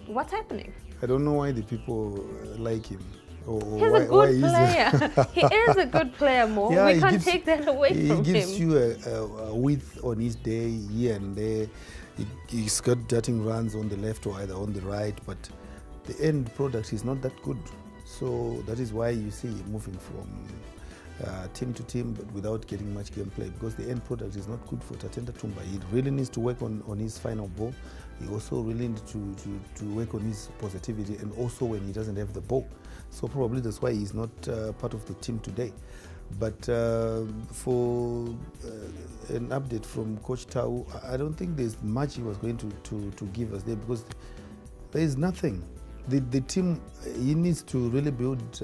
What's happening? I don't know why the people like him. He's a good player. He is a good player, Mo. Yeah, we can't take that away from him. He gives you a width on his day here and there. He's got darting runs on the left or either on the right, but the end product is not that good. So that is why you see him moving from team to team, but without getting much gameplay, because the end product is not good for Tatenda Tumba. He really needs to work on his final ball. He also really needs to work on his positivity, and also when he doesn't have the ball. So probably that's why he's not part of the team today. But for an update from Coach Tau, I don't think there's much he was going to give us there, because there is nothing. The team, he needs to really build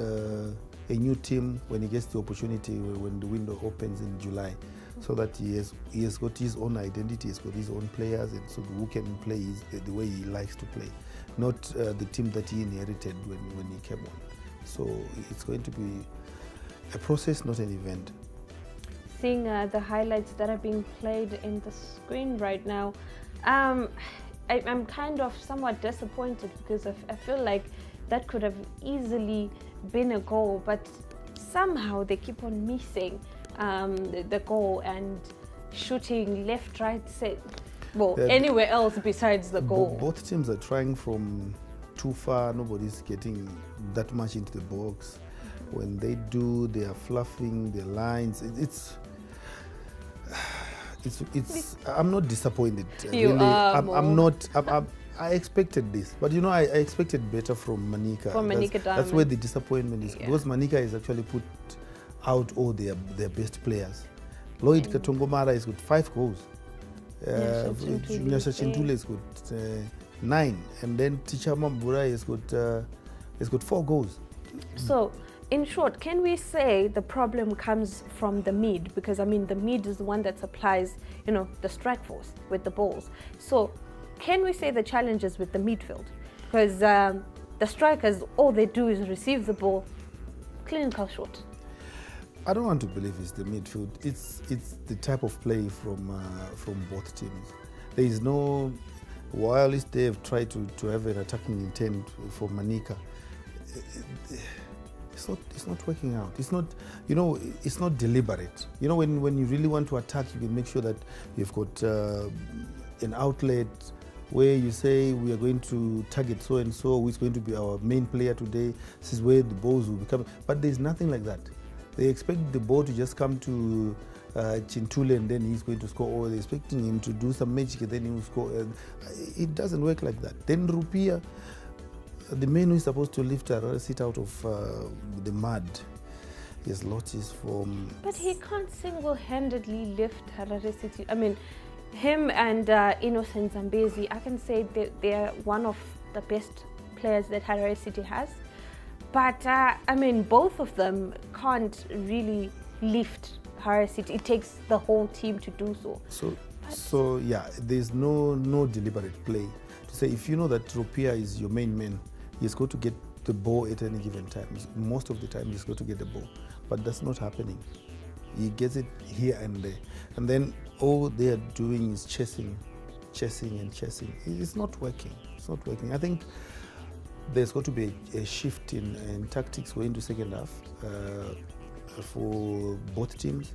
a new team when he gets the opportunity, when the window opens in July, so that he has got his own identity, he's got his own players, and so who can play the way he likes to play, not the team that he inherited when he came on. So it's going to be a process, not an event. Seeing the highlights that are being played in the screen right now, I'm kind of somewhat disappointed, because I feel like that could have easily been a goal, but somehow they keep on missing the goal and shooting left, right, anywhere else besides the goal. Both teams are trying from too far. Nobody's getting that much into the box. When they do, they are fluffing their lines. I'm not disappointed. You really. are, I'm not. I expected this, but you know, I expected better from Manica. From Manica that's where the disappointment is, because Manica has actually put out all their best players. Lloyd Katongomara has got 5 goals. Nyasha Chintule has got 9, and then Tichama Mbura has got 4 goals. So, in short, can we say the problem comes from the mid? Because I mean, the mid is the one that supplies, you know, the strike force with the balls. So, can we say the challenge is with the midfield? Because the strikers, all they do is receive the ball, clinical shot. I don't want to believe it's the midfield. It's the type of play from both teams. There is no, while they have tried to have an attacking intent for Manica, it's not working out. It's not, you know, it's not deliberate. You know, when you really want to attack, you can make sure that you've got an outlet where you say we are going to target so and so, who is going to be our main player today. This is where the balls will be coming. But there's nothing like that. They expect the ball to just come to Chintule and then he's going to score, or they're expecting him to do some magic and then he will score. It doesn't work like that. Then Rupia, the man who is supposed to lift Harare City out of the mud, he has lost his form. But he can't single-handedly lift Harare City. I mean, him and Innocent Zambezi, I can say they're one of the best players that Harare City has. But, I mean, both of them can't really lift Harare City. It takes the whole team to do so. So yeah, there's no deliberate play. To say, if you know that Rupia is your main man, he's going to get the ball at any given time. Most of the time, he's going to get the ball. But that's not happening. He gets it here and there. And then all they are doing is chasing. It's not working. It's not working. I think there's got to be a shift in tactics going into second half for both teams.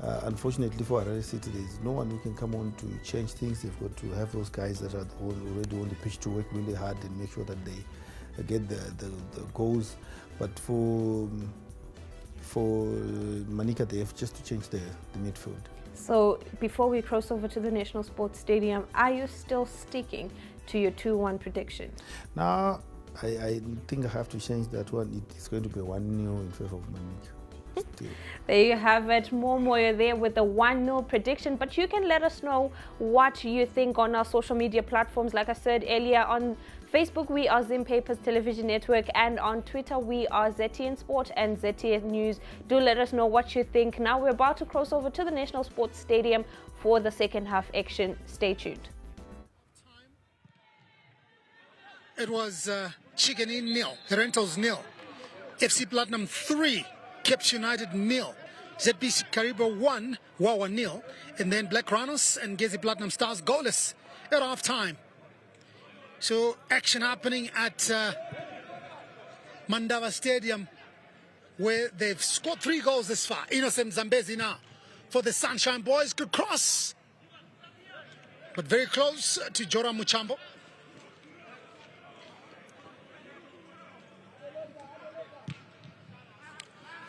Unfortunately for Harare City, there's no one who can come on to change things. They've got to have those guys that are already on the pitch to work really hard and make sure that they get the goals. But for Manica, they have just to change the midfield. So before we cross over to the National Sports Stadium, are you still sticking to your 2-1 prediction? Now, I think I have to change that one. It's going to be 1-0 in favor of Manica. There you have it. Momoyo there with the 1-0 prediction. But you can let us know what you think on our social media platforms. Like I said earlier, on Facebook, we are Zim Papers Television Network, and on Twitter, we are ZTN Sport and ZTN News. Do let us know what you think. Now we're about to cross over to the National Sports Stadium for the second half action. Stay tuned. It was Chicken Inn 0, Rentals 0, FC Platinum 3, Caps United 0, ZBC Kariba 1, Wawa 0, and then Black Rhinos and Gezi Platinum Stars goalless at half time. So action happening at Mandava Stadium, where they've scored 3 goals this far. Innocent Zambezi now for the Sunshine Boys. Good cross, but very close to Jora Muchambo.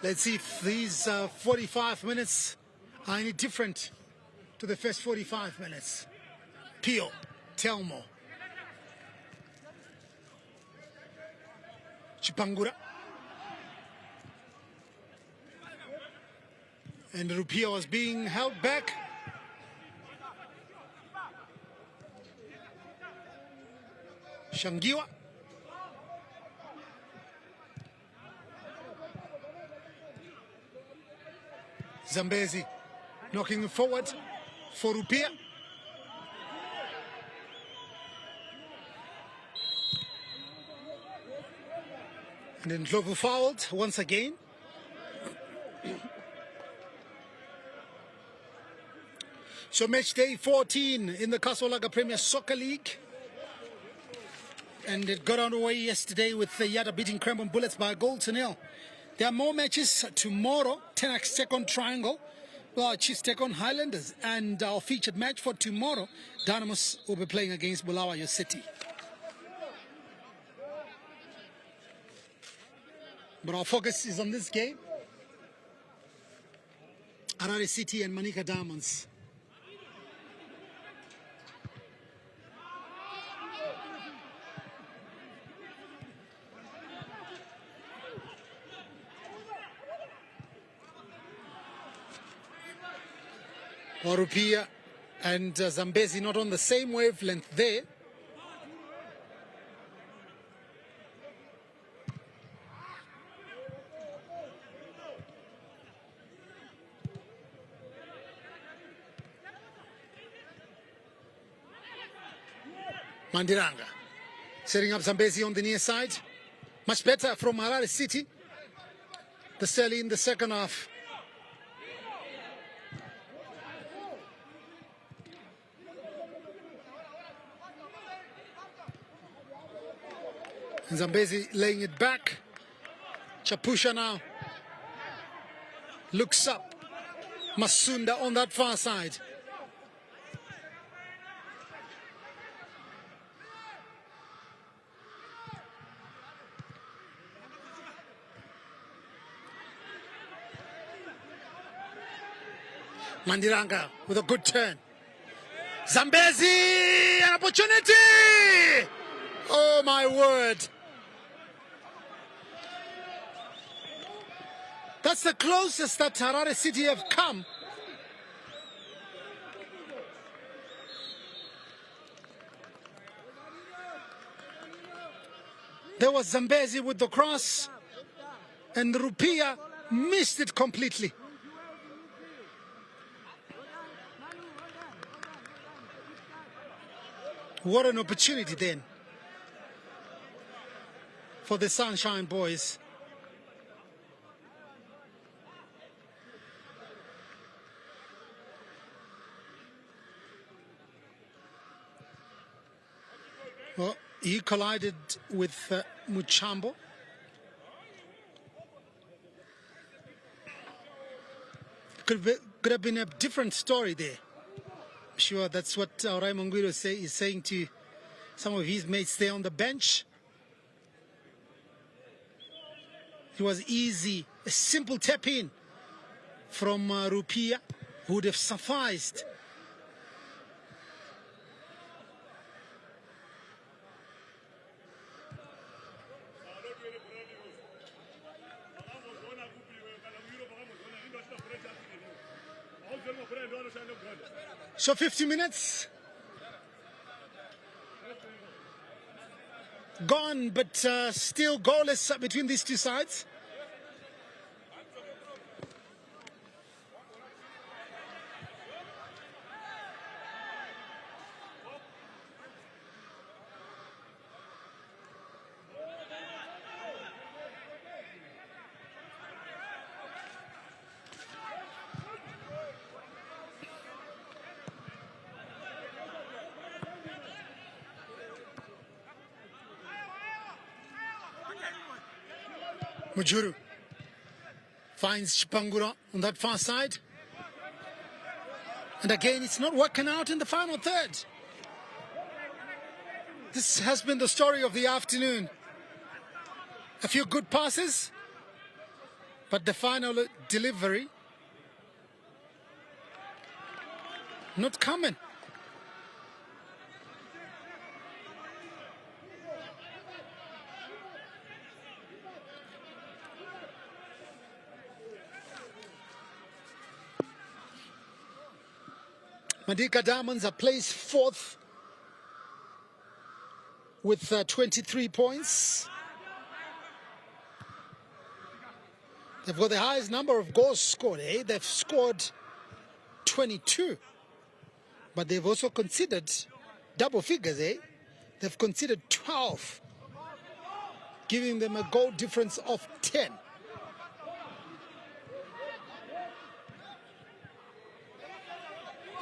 Let's see if these 45 minutes are any different to the first 45 minutes. Pio, Telmo, Chipangura, and Rupia was being held back. Shangiwa. Zambezi knocking forward for Rupia. And then Ndlovu fouled once again. So match day 14 in the Kasolaga Premier Soccer League. And it got underway yesterday with the Yada beating Cranbourne Bullets by a 1-0. There are more matches tomorrow. Tenax take on Triangle, well, Chiefs take on Highlanders, and our featured match for tomorrow, Dynamos will be playing against Bulawayo City. But our focus is on this game. Harare City and Manica Diamonds. Warupia and Zambezi not on the same wavelength there. Mandiranga setting up Zambezi on the near side. Much better from Harare City. The Sally in the second half. And Zambezi laying it back. Chapusha now looks up. Masunda on that far side. Mandiranga with a good turn. Zambezi, an opportunity! Oh my word. That's the closest that Harare City have come. There was Zambezi with the cross, and Rupia missed it completely. What an opportunity then for the Sunshine Boys. Well, he collided with Muchambo. Could have been a different story there. I'm sure that's what Raymond Guido is saying to some of his mates there on the bench. It was easy, a simple tap in from Rupia would have sufficed. So 50 minutes gone, but still goalless between these two sides. Mujuru finds Chipangura on that far side. And again, it's not working out in the final third. This has been the story of the afternoon. A few good passes, but the final delivery not coming. Manica Diamonds are placed fourth with 23 points. They've got the highest number of goals scored. They've scored 22. But they've also conceded double figures. They've conceded 12, giving them a goal difference of 10.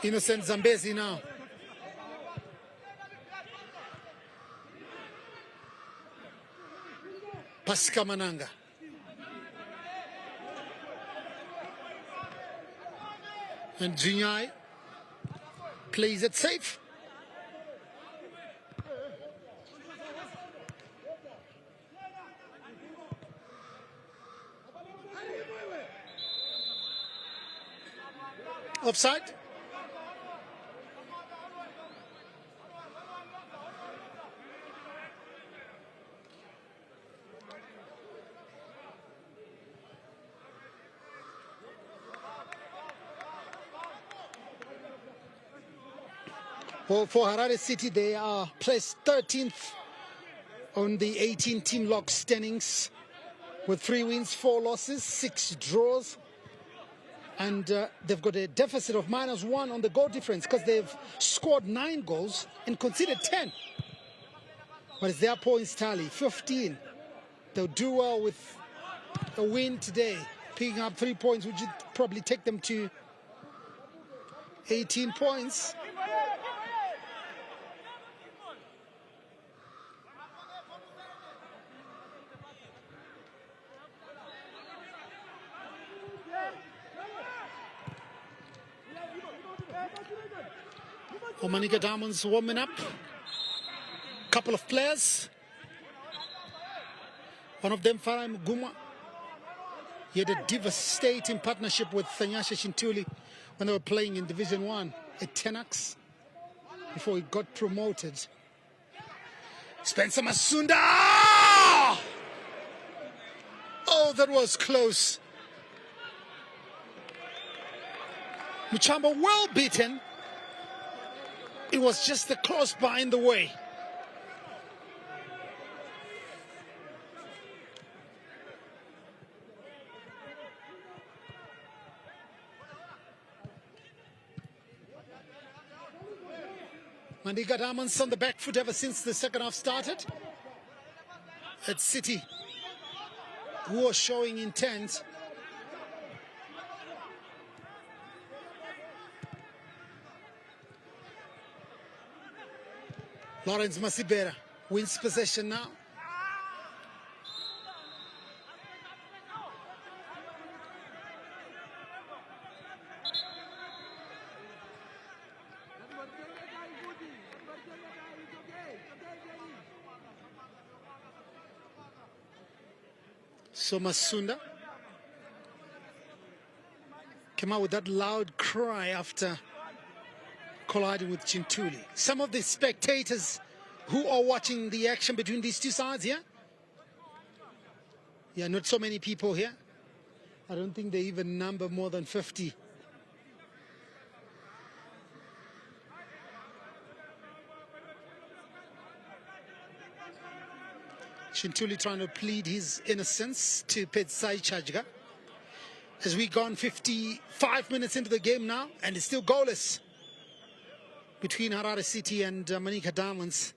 Innocent Zambezi now. Pasika Mananga. And Jinyai plays it safe. Offside. Well, for Harare City, they are placed 13th on the 18-team log standings with 3 wins, 4 losses, 6 draws. And they've got a deficit of -1 on the goal difference because they've scored 9 goals and conceded 10. But it's their points tally, 15. They'll do well with a win today, picking up 3 points, which would probably take them to 18 points. Manica Diamonds warming up. Couple of players. One of them, Farah Muguma. He had a devastating partnership with Thanyasha Shintuli when they were playing in Division 1 at Tenax before he got promoted. Spencer Masunda! Oh, that was close. Muchamba well beaten. It was just the crossbar in the way. Manica Diamonds on the back foot ever since the second half started. At City, who are showing intent. Lawrence Masibera wins possession now. So Masunda came out with that loud cry after colliding with Chintuli. Some of the spectators who are watching the action between these two sides here. Yeah, not so many people here. I don't think they even number more than 50. Chintuli trying to plead his innocence to Psl Matchday. As we gone 55 minutes into the game now, and it's still goalless between Harare City and Manica Diamonds.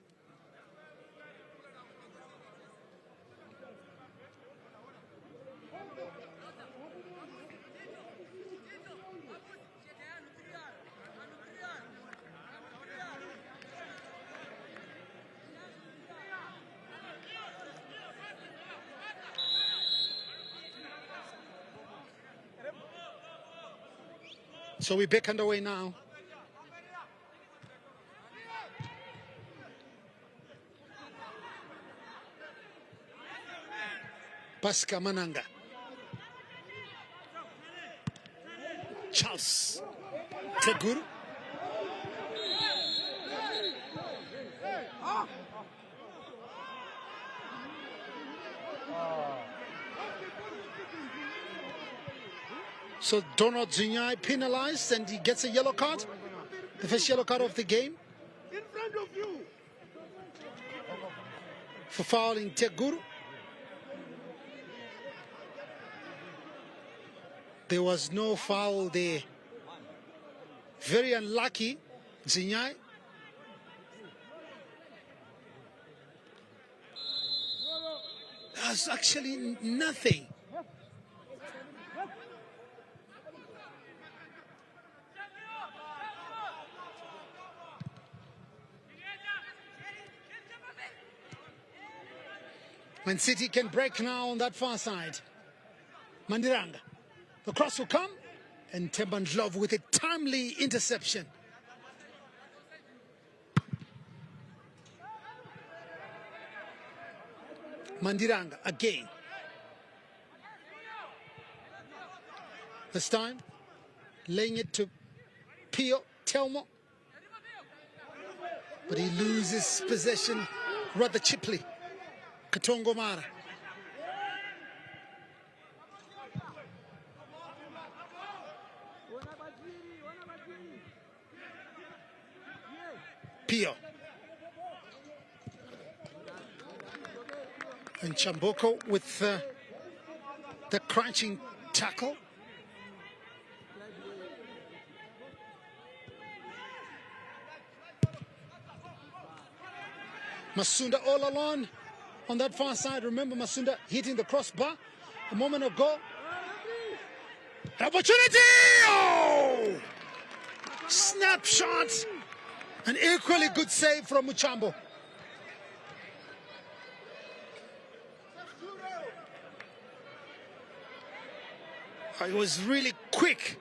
So we're back underway now. Pasca Mananga. Charles Teguru. So Donald Zinyai penalized and he gets a yellow card. The first yellow card of the game. In front of you. For fouling Teguru. There was no foul there. Very unlucky, Zinyai. That's actually nothing. Man City can break now on that far side. Mandiranga. The cross will come, and Tembandlov with a timely interception. Mandiranga again. This time, laying it to Pio Telmo. But he loses possession rather cheaply. Katongo Mara. Pio. And Chamboko with the crunching tackle. Masunda all alone on that far side. Remember Masunda hitting the crossbar a moment ago. Opportunity! Oh! Snapshot! An equally good save from Muchambo. It was really quick.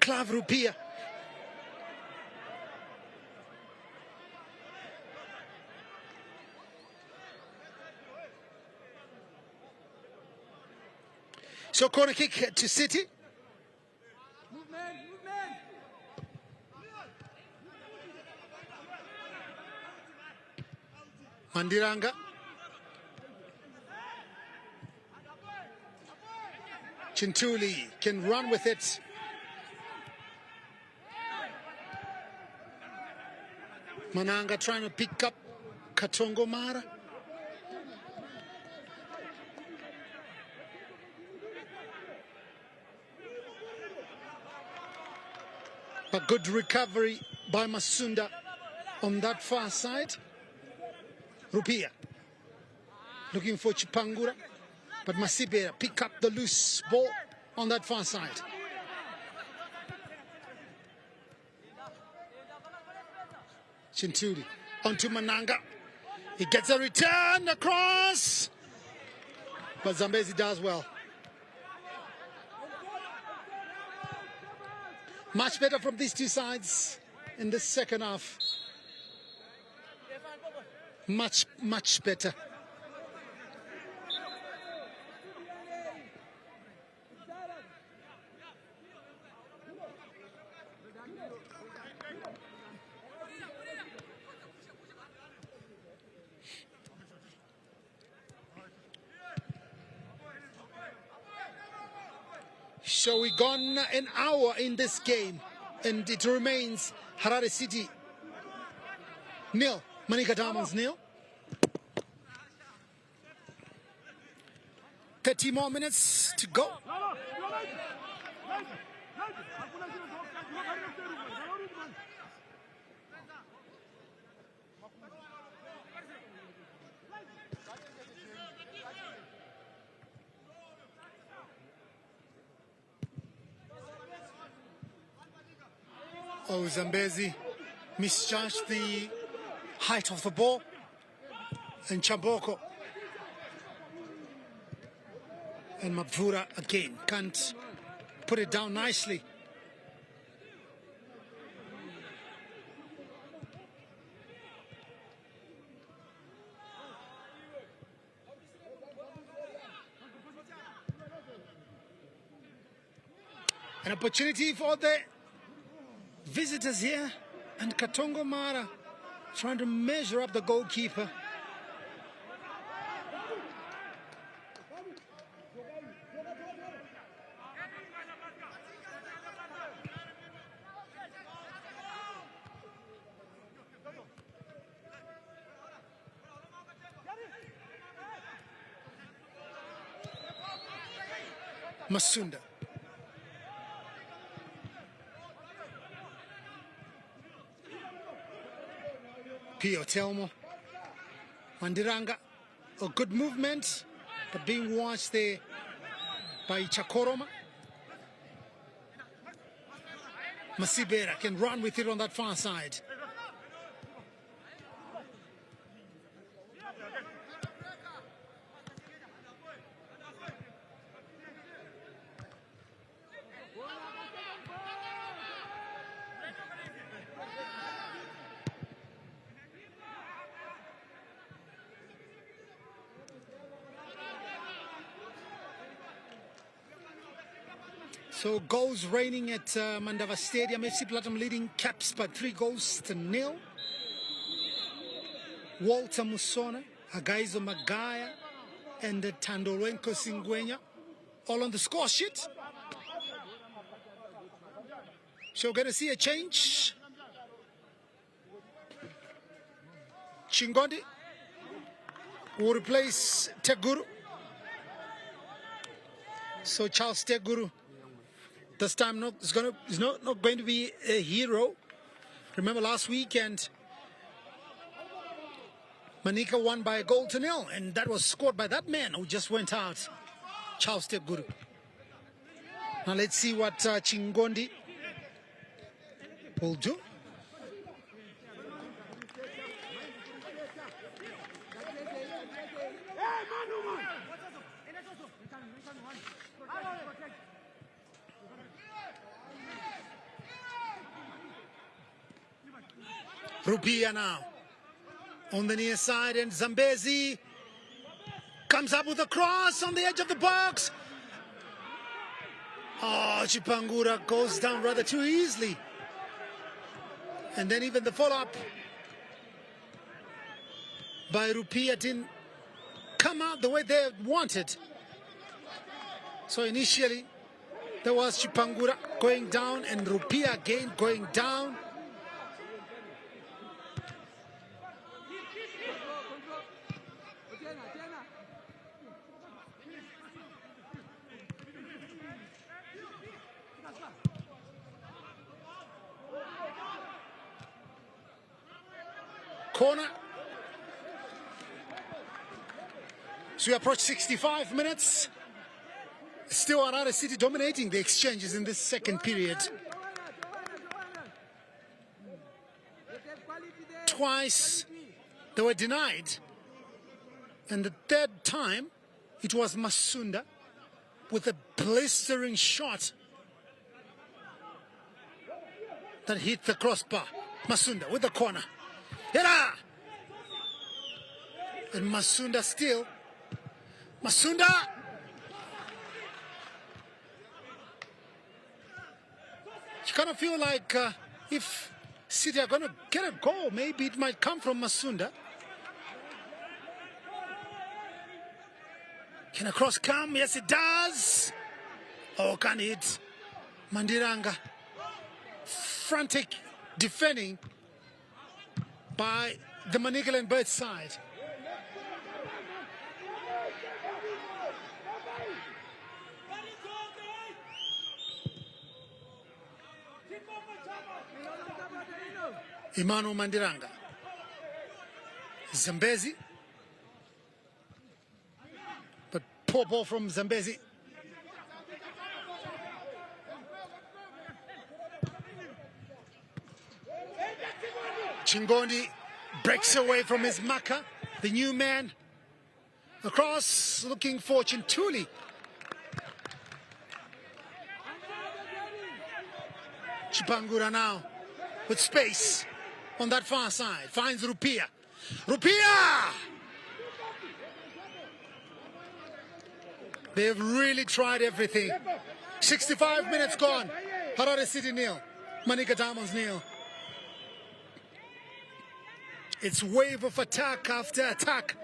Clav Rupia. So corner kick to City. Mandiranga. Chintuli can run with it. Mananga trying to pick up Katongo Mara. A good recovery by Masunda on that far side. Rupia looking for Chipangura, but Masibera pick up the loose ball on that far side. Chintuli onto Mananga. He gets a return across, but Zambezi does well. Much better from these two sides in the second half. Much better. So we've gone an hour in this game, and it remains Harare City nil, Manica Diamonds nil. 30 more minutes to go. Oh, Zambezi misjudged the height of the ball, and Chamboko and Mabvura again can't put it down nicely. An opportunity for the visitors here, and Katongo Mara trying to measure up the goalkeeper. Masunda. Pio Telmo. Mandiranga. A good movement, but being watched there by Chakoroma. Masibera can run with it on that far side. So goals raining at Mandava Stadium. FC Platinum leading Caps by 3-0. Walter Musona, Agaizo Magaya, and Tandorenko Singwenya all on the score sheet. So we're going to see a change. Chingondi will replace Teguru. So Charles Teguru this time is not going to be a hero. Remember last weekend, Manica won by a goal to nil, and that was scored by that man who just went out, Charles Teguru. Now let's see what Chingondi will do. Rupia now on the near side, and Zambezi comes up with a cross on the edge of the box. Oh, Chipangura goes down rather too easily. And then even the follow-up by Rupia didn't come out the way they wanted. So initially there was Chipangura going down and Rupia again going down. Corner. So we approach 65 minutes. Still Harare City dominating the exchanges in this second period. Twice they were denied. And the third time it was Masunda with a blistering shot that hit the crossbar. Masunda with the corner. Hera! And Masunda still. Masunda! You kind of feel like if City are going to get a goal, maybe it might come from Masunda. Can a cross come? Yes, it does. Oh, can it? Mandiranga. Frantic defending by the Manicaland Bird side. Emmanuel Mandiranga. Zambezi. But poor ball from Zambezi. Chingondi breaks away from his Maka, the new man. Across, looking for Chintuli. Chipangura now with space on that far side. Finds Rupia. Rupia! They've really tried everything. 65 minutes gone. Harare City nil. Manica Diamonds nil. It's wave of attack after attack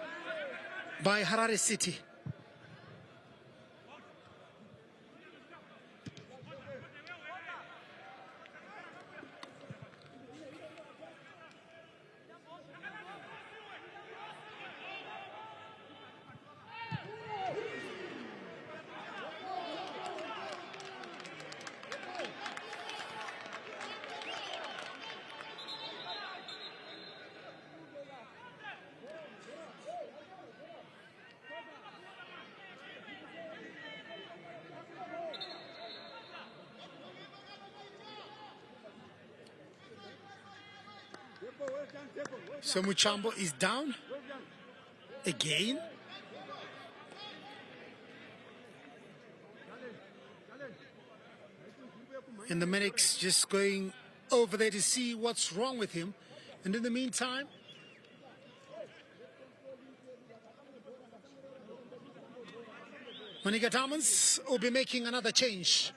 by Harare City. So Muchambo is down again. And the medic's just going over there to see what's wrong with him. And in the meantime, Manica Diamonds will be making another change.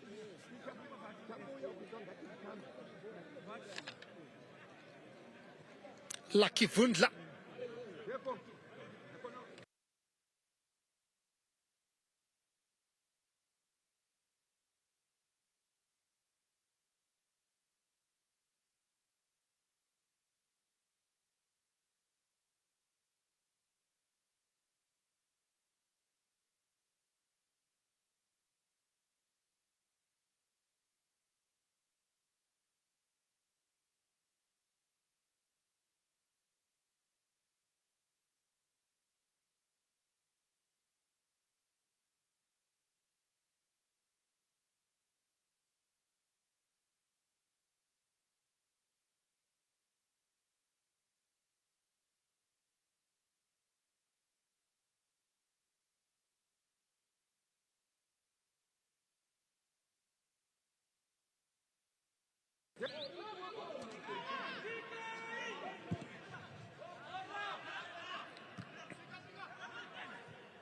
Lucky Vundla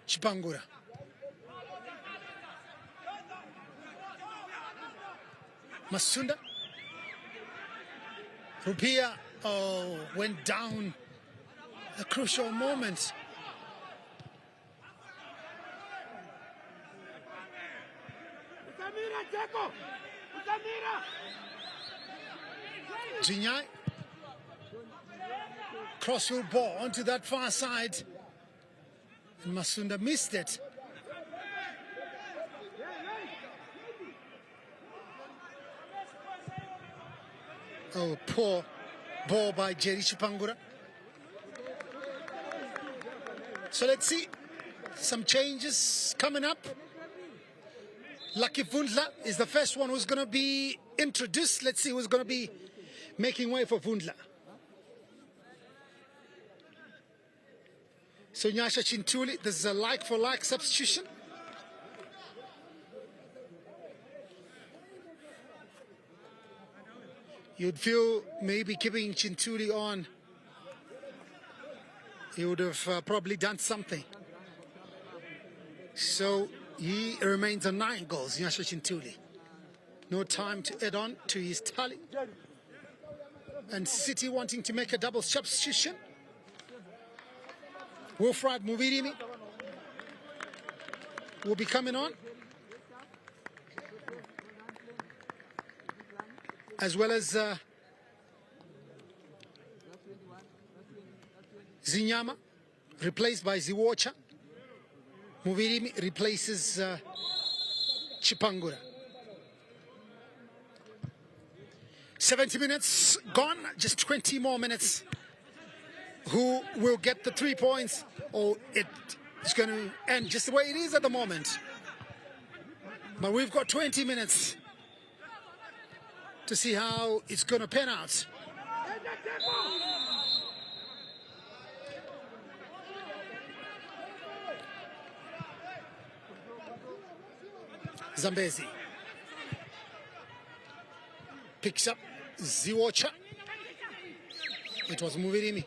Chipangura. Masunda. Rupia, went down a crucial moment. Zinyai. Crossfield ball onto that far side. And Masunda missed it. Oh, poor ball by Jerry Chipangura. So let's see some changes coming up. Lucky Vundla is the first one who's going to be introduced. Let's see who's going to be making way for Vundla. So Nyasha Chintuli, this is a like-for-like substitution. You'd feel maybe keeping Chintuli on, he would have probably done something. So he remains on 9 goals, Nyasha Chintuli. No time to add on to his tally. And City wanting to make a double substitution. Wilfred Muvirimi will be coming on, as well as Zinyama, replaced by Ziwocha. Muvirimi replaces Chipangura. 70 minutes gone, just 20 more minutes. Who will get the 3 points, or it's going to end just the way it is at the moment. But we've got 20 minutes to see how it's going to pan out. Zambezi picks up Ziwocha. It was Muvirimi.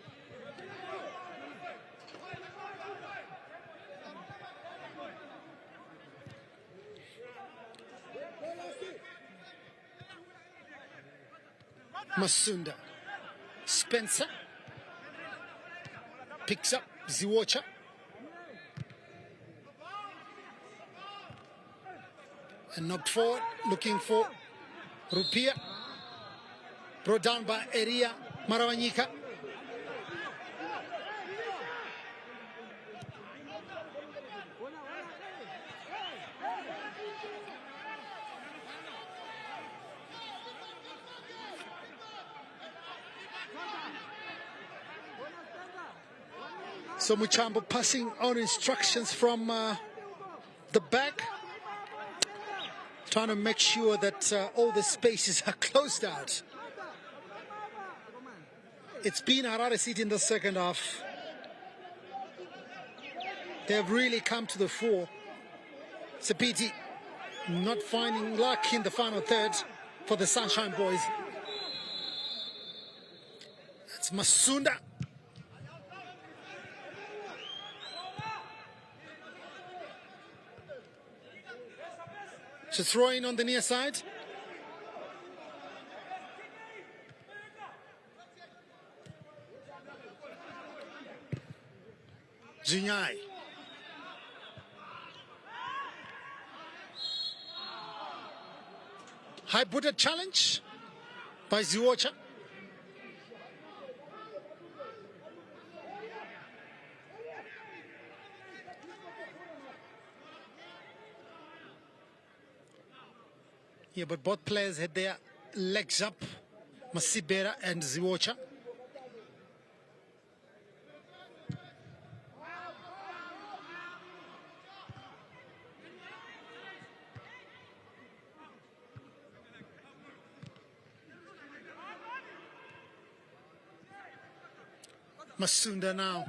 Masunda. Spencer picks up Ziwocha. And knocked forward, looking for Rupia. Brought down by Eria Marawanyika. So Muchambo passing on instructions from the back, trying to make sure that all the spaces are closed out. It's been Harare City in the second half. They've really come to the fore. It's a pity not finding luck in the final third for the Sunshine Boys. It's Masunda. So throwing on the near side. Zinyai. High-booted challenge by Ziwocha. Yeah, but both players had their legs up, Masibera and Ziwocha. Masunda now.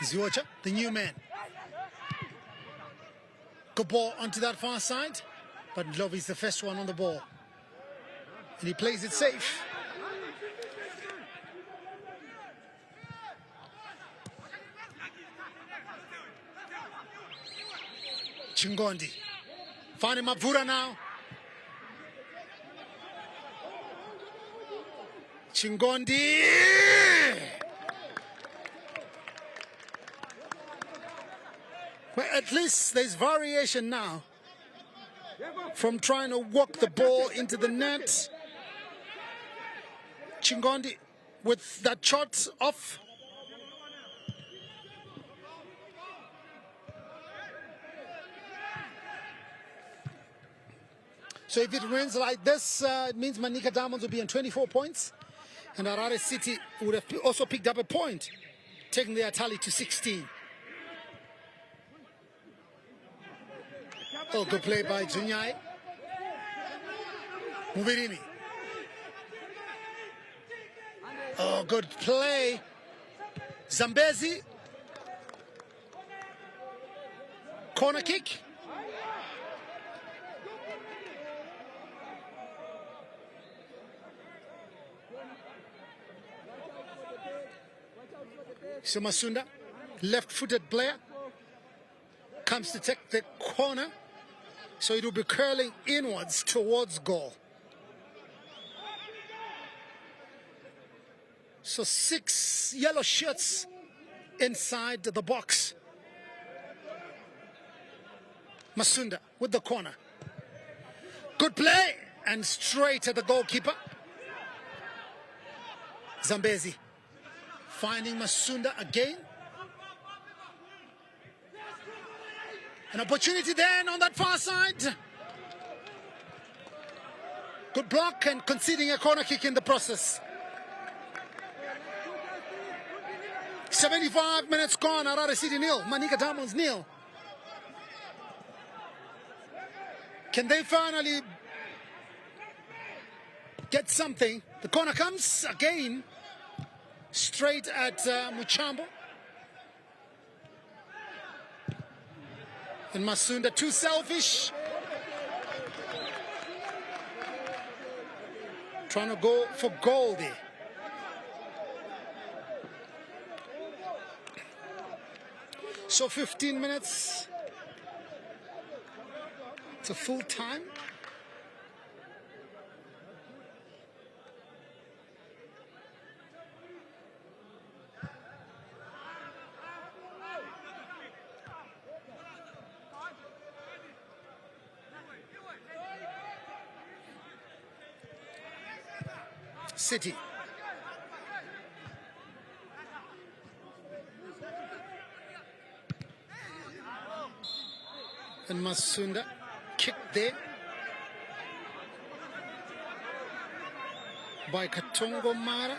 Ziwocha, the new man. Good ball onto that far side. But Love is the first one on the ball. And he plays it safe. Chingondi. Finding Mavura now. Chingondi. Well, at least there's variation now from trying to walk the ball into the net. Chingondi with that shot off. So if it remains like this, it means Manica Diamonds will be on 24 points. And Harare City would have also picked up a point, taking their tally to 16. Oh, good play by Junyai. Muvirini. Oh, good play. Zambezi. Corner kick. So Masunda, left-footed player, comes to take the corner. So it will be curling inwards towards goal. So 6 yellow shirts inside the box. Masunda with the corner. Good play and straight at the goalkeeper. Zambezi finding Masunda again. An opportunity then on that far side. Good block and conceding a corner kick in the process. 75 minutes gone, Harare City nil, Manica Diamonds nil. Can they finally get something? The corner comes again, straight at Muchambo. And Masunda too selfish. Trying to go for goal there. So 15 minutes to full time. City. And Masunda kicked there by Katongo Mara.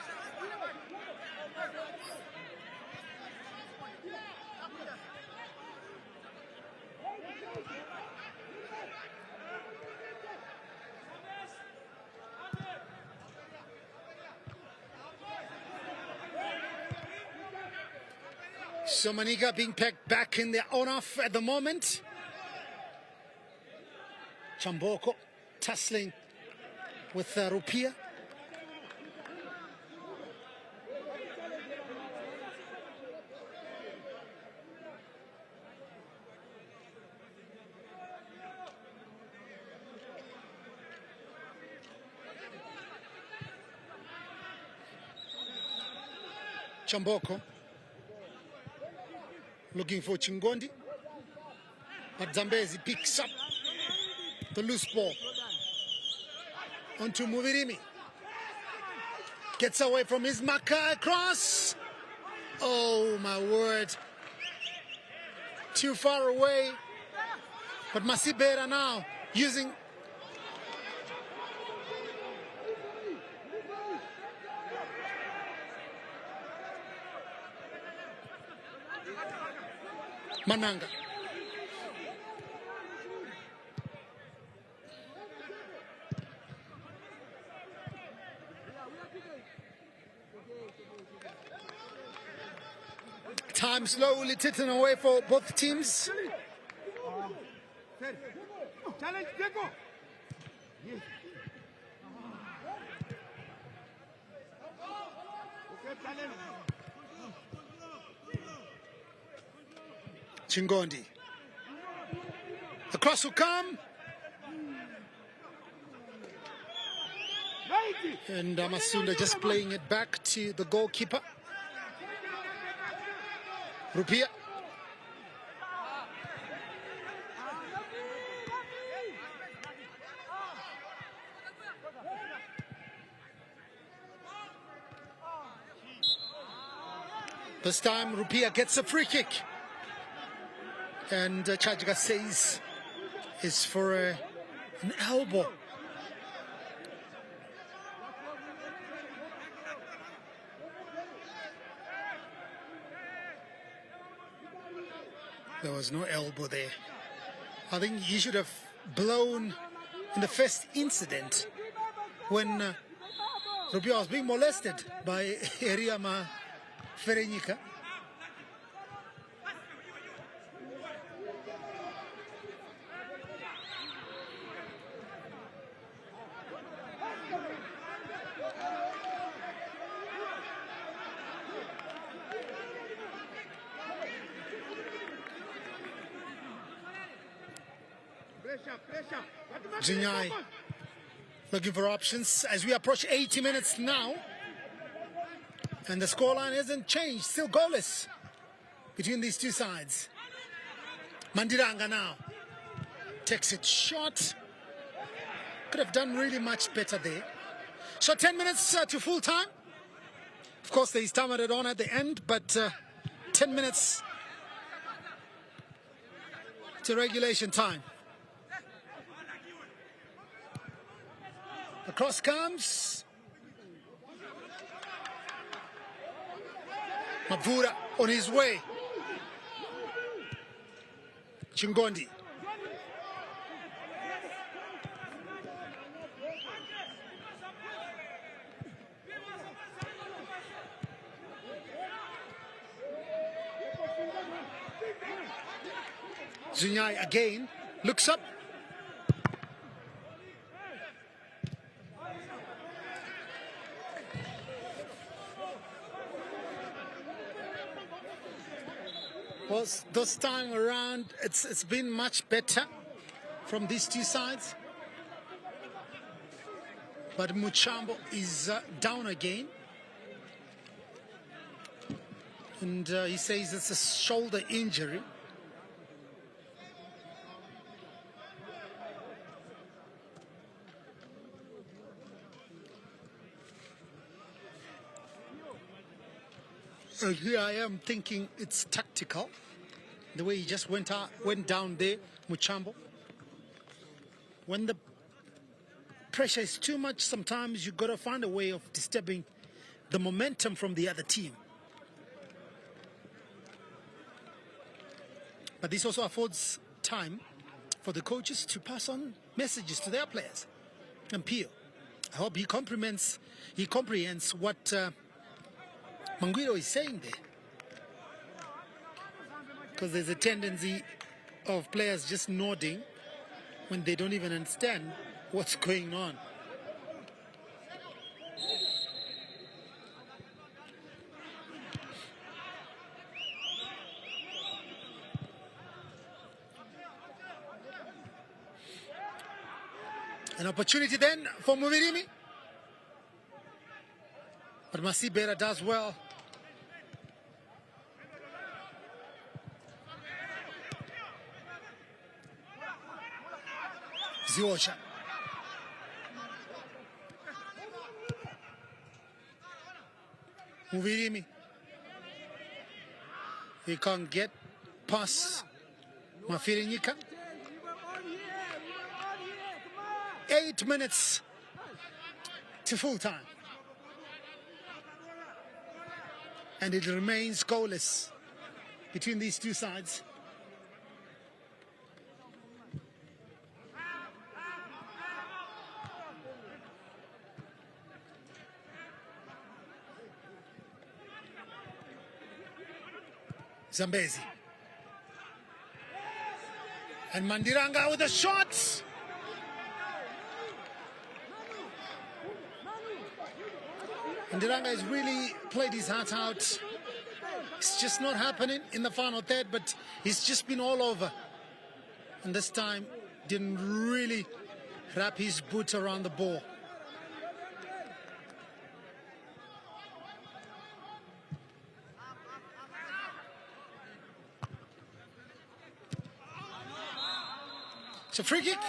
So Manica being packed back in their own half at the moment. Chamboko tussling with Rupia. Chamboko looking for Chingondi, but Zambezi picks up the loose ball onto Muvirimi. Gets away from his marker, across. Oh my word. Too far away. But Masibera now using Mananga. Time slowly ticking away for both teams. Challenge, Diego. Yes. Okay, challenge. Chingondi. The cross will come. And Masunda just playing it back to the goalkeeper. Rupia. This time Rupia gets a free kick. And Chajiga says it's for an elbow. There was no elbow there. I think he should have blown in the first incident when Rupia was being molested by Eriama Ferenika. Jinyai looking for options as we approach 80 minutes now. And the scoreline hasn't changed, still goalless between these two sides. Mandiranga now takes it short. Could have done really much better there. So 10 minutes to full time. Of course, there is time added on at the end, but 10 minutes to regulation time. The cross comes. Mavura on his way. Chingondi. Zunyai again looks up. Well, this time around, it's been much better from these two sides. But Muchambo is down again. And he says it's a shoulder injury. So here I am thinking it's tactical, the way he just went down there, Muchambo. When the pressure is too much, sometimes you've got to find a way of disturbing the momentum from the other team. But this also affords time for the coaches to pass on messages to their players. And Pio, I hope he comprehends what Manguiro is saying there, because there's a tendency of players just nodding when they don't even understand what's going on. An opportunity then for Muvirimi, but Masibera does well. Ziosha. Muvirimi. He can't get past Mafirinika. 8 minutes to full time. And it remains goalless between these two sides. Zambezi. And Mandiranga with a shot. Mandiranga has really played his heart out. It's just not happening in the final third, but he's just been all over. And this time, didn't really wrap his boot around the ball. It's a free kick.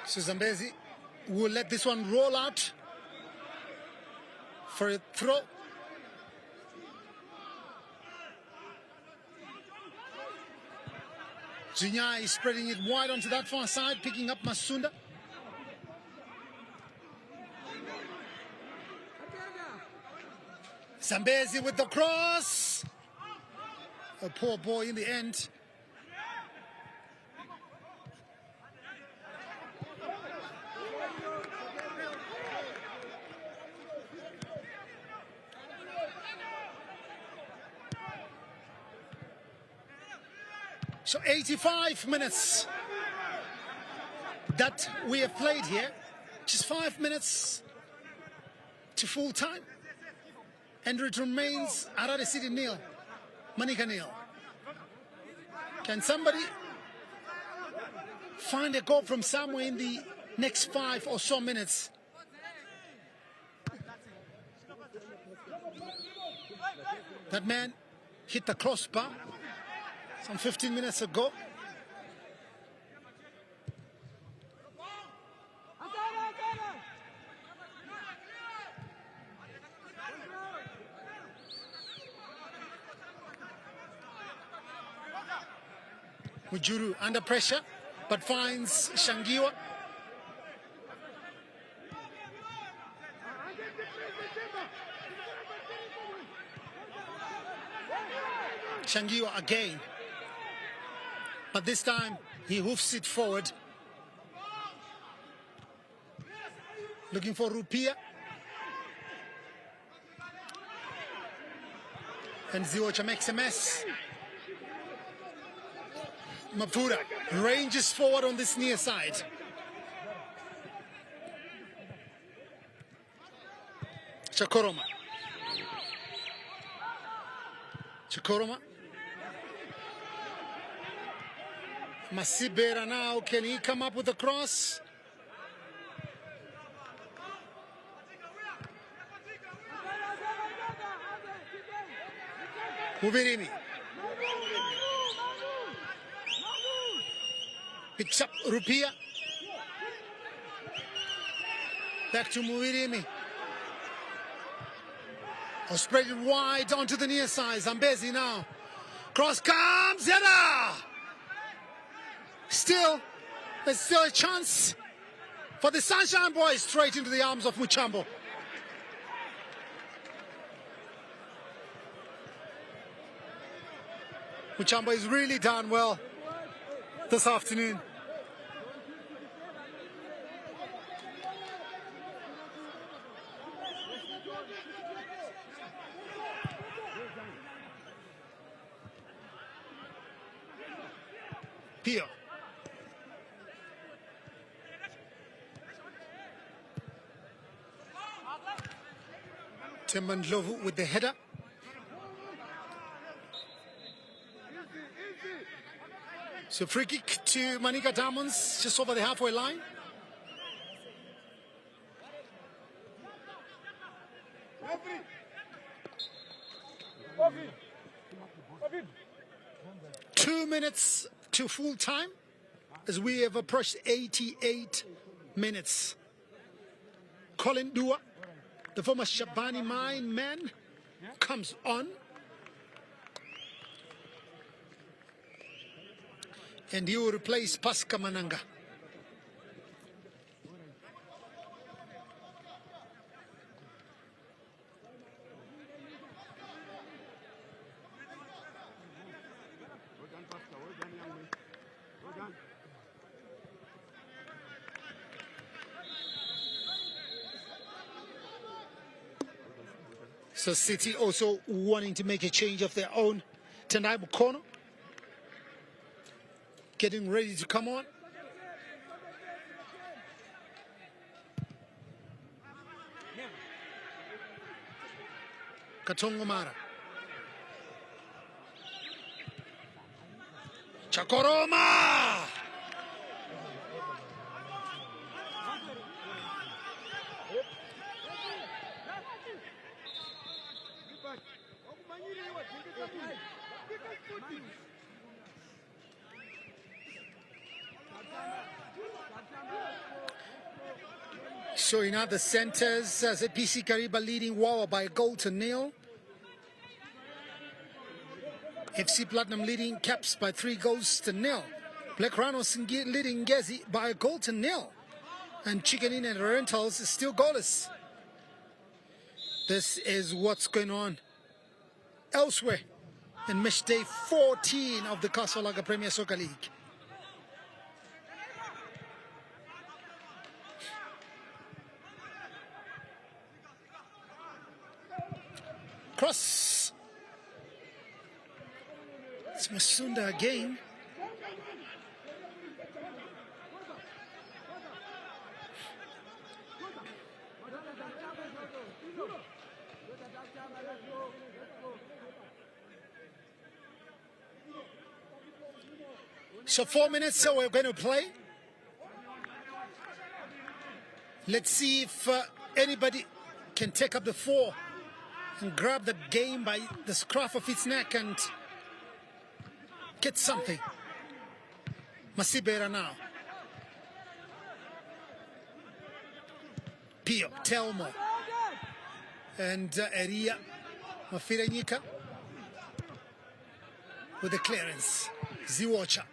So Zambezi will let this one roll out for a throw. Zinya is spreading it wide onto that far side, picking up Masunda. Zambezi with the cross. A poor boy in the end. So 85 minutes that we have played here, just 5 minutes to full time. And it remains Harare City nil, Manica nil. Can somebody find a goal from somewhere in the next 5 or so minutes? That man hit the crossbar some 15 minutes ago. Mujuru under pressure, but finds Shangiwa. Shangiwa again. But this time, he hoofs it forward. Looking for Rupia. And Ziocha makes a mess. Mapura ranges forward on this near side. Chakoroma. Chakoroma. Masibera now, can he come up with a cross? Muvirimi. Picks up Rupia. Back to Muvirimi. Or spread it wide onto the near side. Zambezi now. Cross comes, Yada! There's still a chance for the Sunshine Boys, straight into the arms of Muchambo. Muchambo has really done well this afternoon. Pio. Temandlovu with the header. So free kick to Manica Diamonds, just over the halfway line. Two minutes to full time as we have approached 88 minutes. Colin Dua, the former Shabani Mine man, comes on. and he will replace Pascal Mananga. So City also wanting to make a change of their own. Tonight Mukono getting ready to come on. Katongo Mara. Chakoroma! So in other centers, PC Kariba leading Wawa by a goal to nil. FC Platinum leading Caps by 3 goals to nil. Black Rhinos leading Gezi by a goal to nil. And Chicken Inn and Rentals is still goalless. This is what's going on elsewhere in Matchday 14 of the Casalaga Premier Soccer League. Cross. It's Masunda again. So 4 minutes, so we're going to play. Let's see if anybody can take up the 4 and grab the game by the scruff of its neck and get something. Masibera now. Pio, Telmo. And Eria Mafiranyika with the clearance. Ziwacha.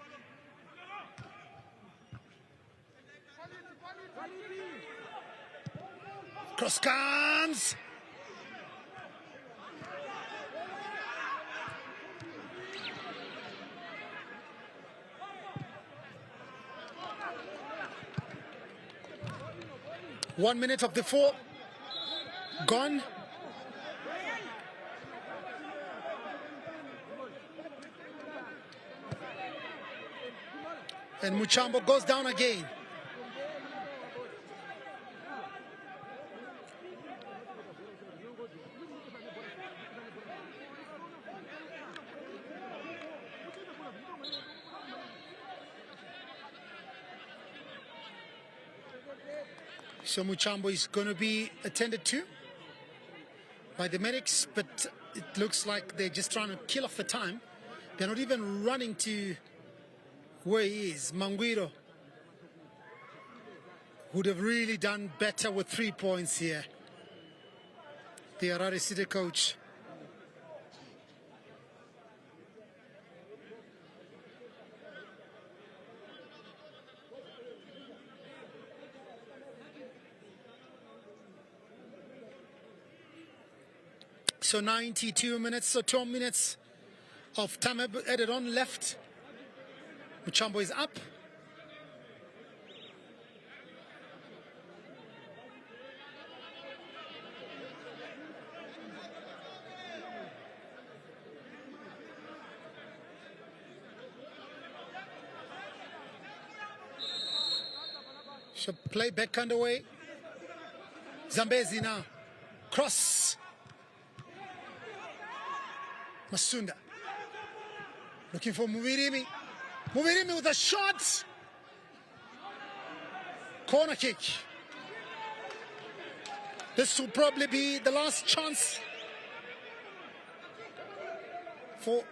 Cross comes. One minute of the 4 gone. And Muchambo goes down again. So Muchambo is going to be attended to by the medics, but it looks like they're just trying to kill off the time. They're not even running to where he is. Manguiro would have really done better with 3 points here. The Harare City coach. So 92 minutes, so 12 minutes of time added on left. Muchambo is up. So play back underway. Zambezi now. Cross. Masunda. Looking for Muvirimi. Muvirimi with a shot. Corner kick. This will probably be the last chance for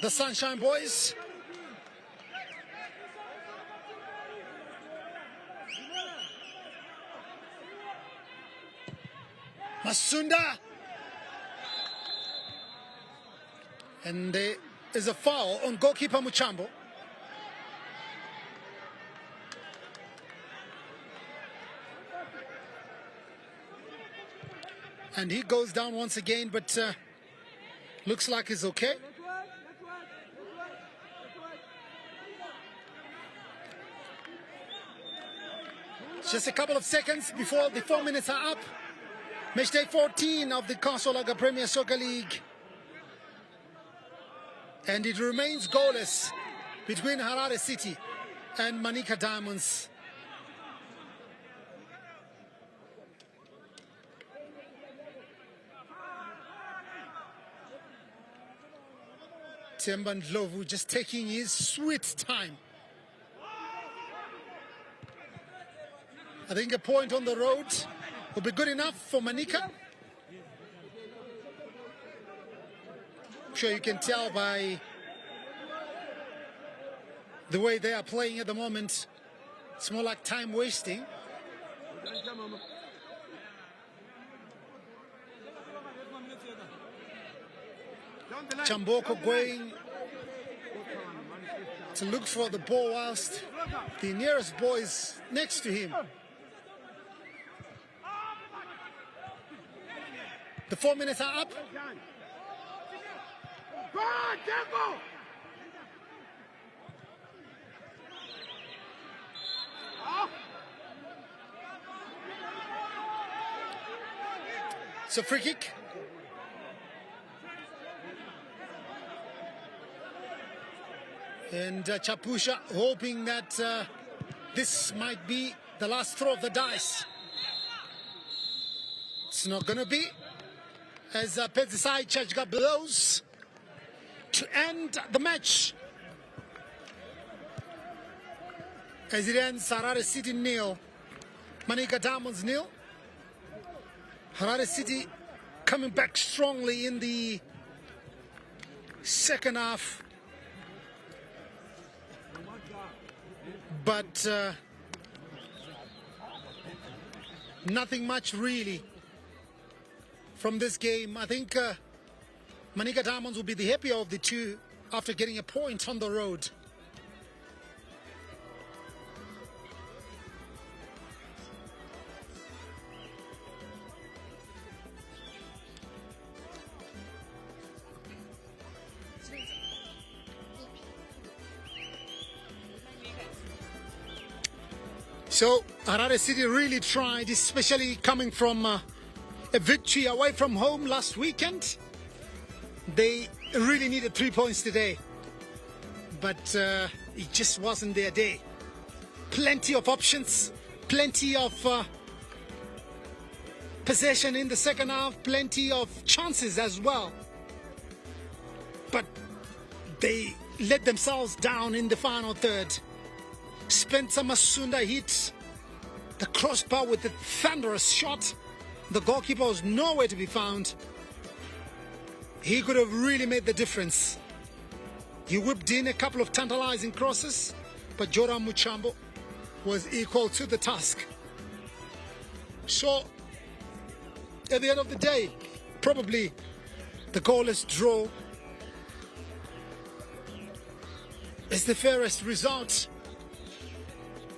the Sunshine Boys. Masunda. And they is a foul on goalkeeper Muchambo. And he goes down once again, but looks like he's okay. Just a couple of seconds before the 4 minutes are up. Matchday 14 of the Kasolaga Premier Soccer League. And it remains goalless between Harare City and Manica Diamonds. Temba Ndlovu just taking his sweet time. I think a point on the road will be good enough for Manica. I'm sure you can tell by the way they are playing at the moment. It's more like time wasting. Chamboko going to look for the ball whilst the nearest boy is next to him. The 4 minutes are up. So free kick. And Chapusha hoping that this might be the last throw of the dice. It's not going to be, as Psl Matchday blows to end the match. As it ends, Harare City 0, Manica Diamonds 0. Harare City coming back strongly in the second half. But nothing much really from this game. I think Manica Diamonds will be the happier of the two after getting a point on the road. So Harare City really tried, especially coming from a victory away from home last weekend. They really needed 3 points today, but it just wasn't their day. Plenty of options, plenty of possession in the second half, plenty of chances as well. But they let themselves down in the final third. Spencer Masunda hit the crossbar with a thunderous shot. The goalkeeper was nowhere to be found. He could have really made the difference. He whipped in a couple of tantalizing crosses, but Joram Muchambo was equal to the task. So, at the end of the day, probably the goalless draw is the fairest result.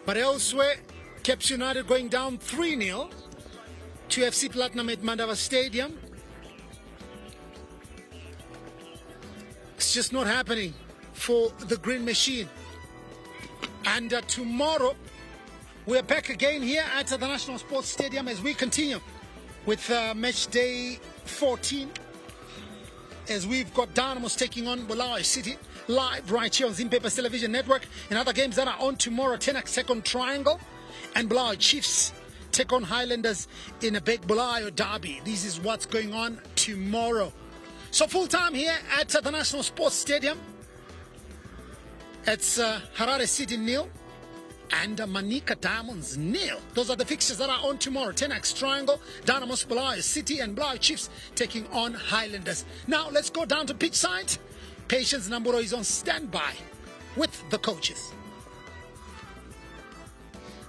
But elsewhere, Cape United going down 3-0 to FC Platinum at Mandava Stadium. It's just not happening for the Green Machine. And tomorrow, we're back again here at the National Sports Stadium as we continue with match day 14. As we've got Dynamos taking on Bulawayo City live right here on Zimpepers Television Network. And other games that are on tomorrow, Tenax take on Triangle and Bulawayo Chiefs take on Highlanders in a big Bulawayo derby. This is what's going on tomorrow. So full time here at the National Sports Stadium. It's Harare City 0 and Manica Diamonds 0. Those are the fixtures that are on tomorrow. Tenax Triangle, Dynamos Bulawayo City and Bulawayo Chiefs taking on Highlanders. Now let's go down to pitch side. Patience Namburo is on standby with the coaches.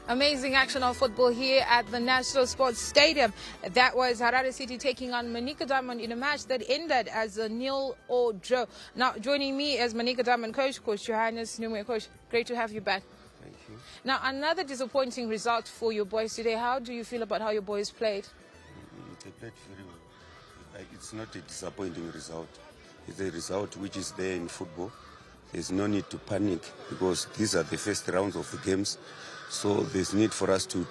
Amazing action of football here at the National Sports Stadium. That was Harare City taking on Manica Diamond in a match that ended as a 0 or draw. Now, joining me as Manica Diamond coach Johannes Numwe. Coach, great to have you back. Thank you. Now, another disappointing result for your boys today. How do you feel about how your boys played? They played very well. It's not a disappointing result. It's a result which is there in football. There's no need to panic because these are the first rounds of the games. So there's need for us to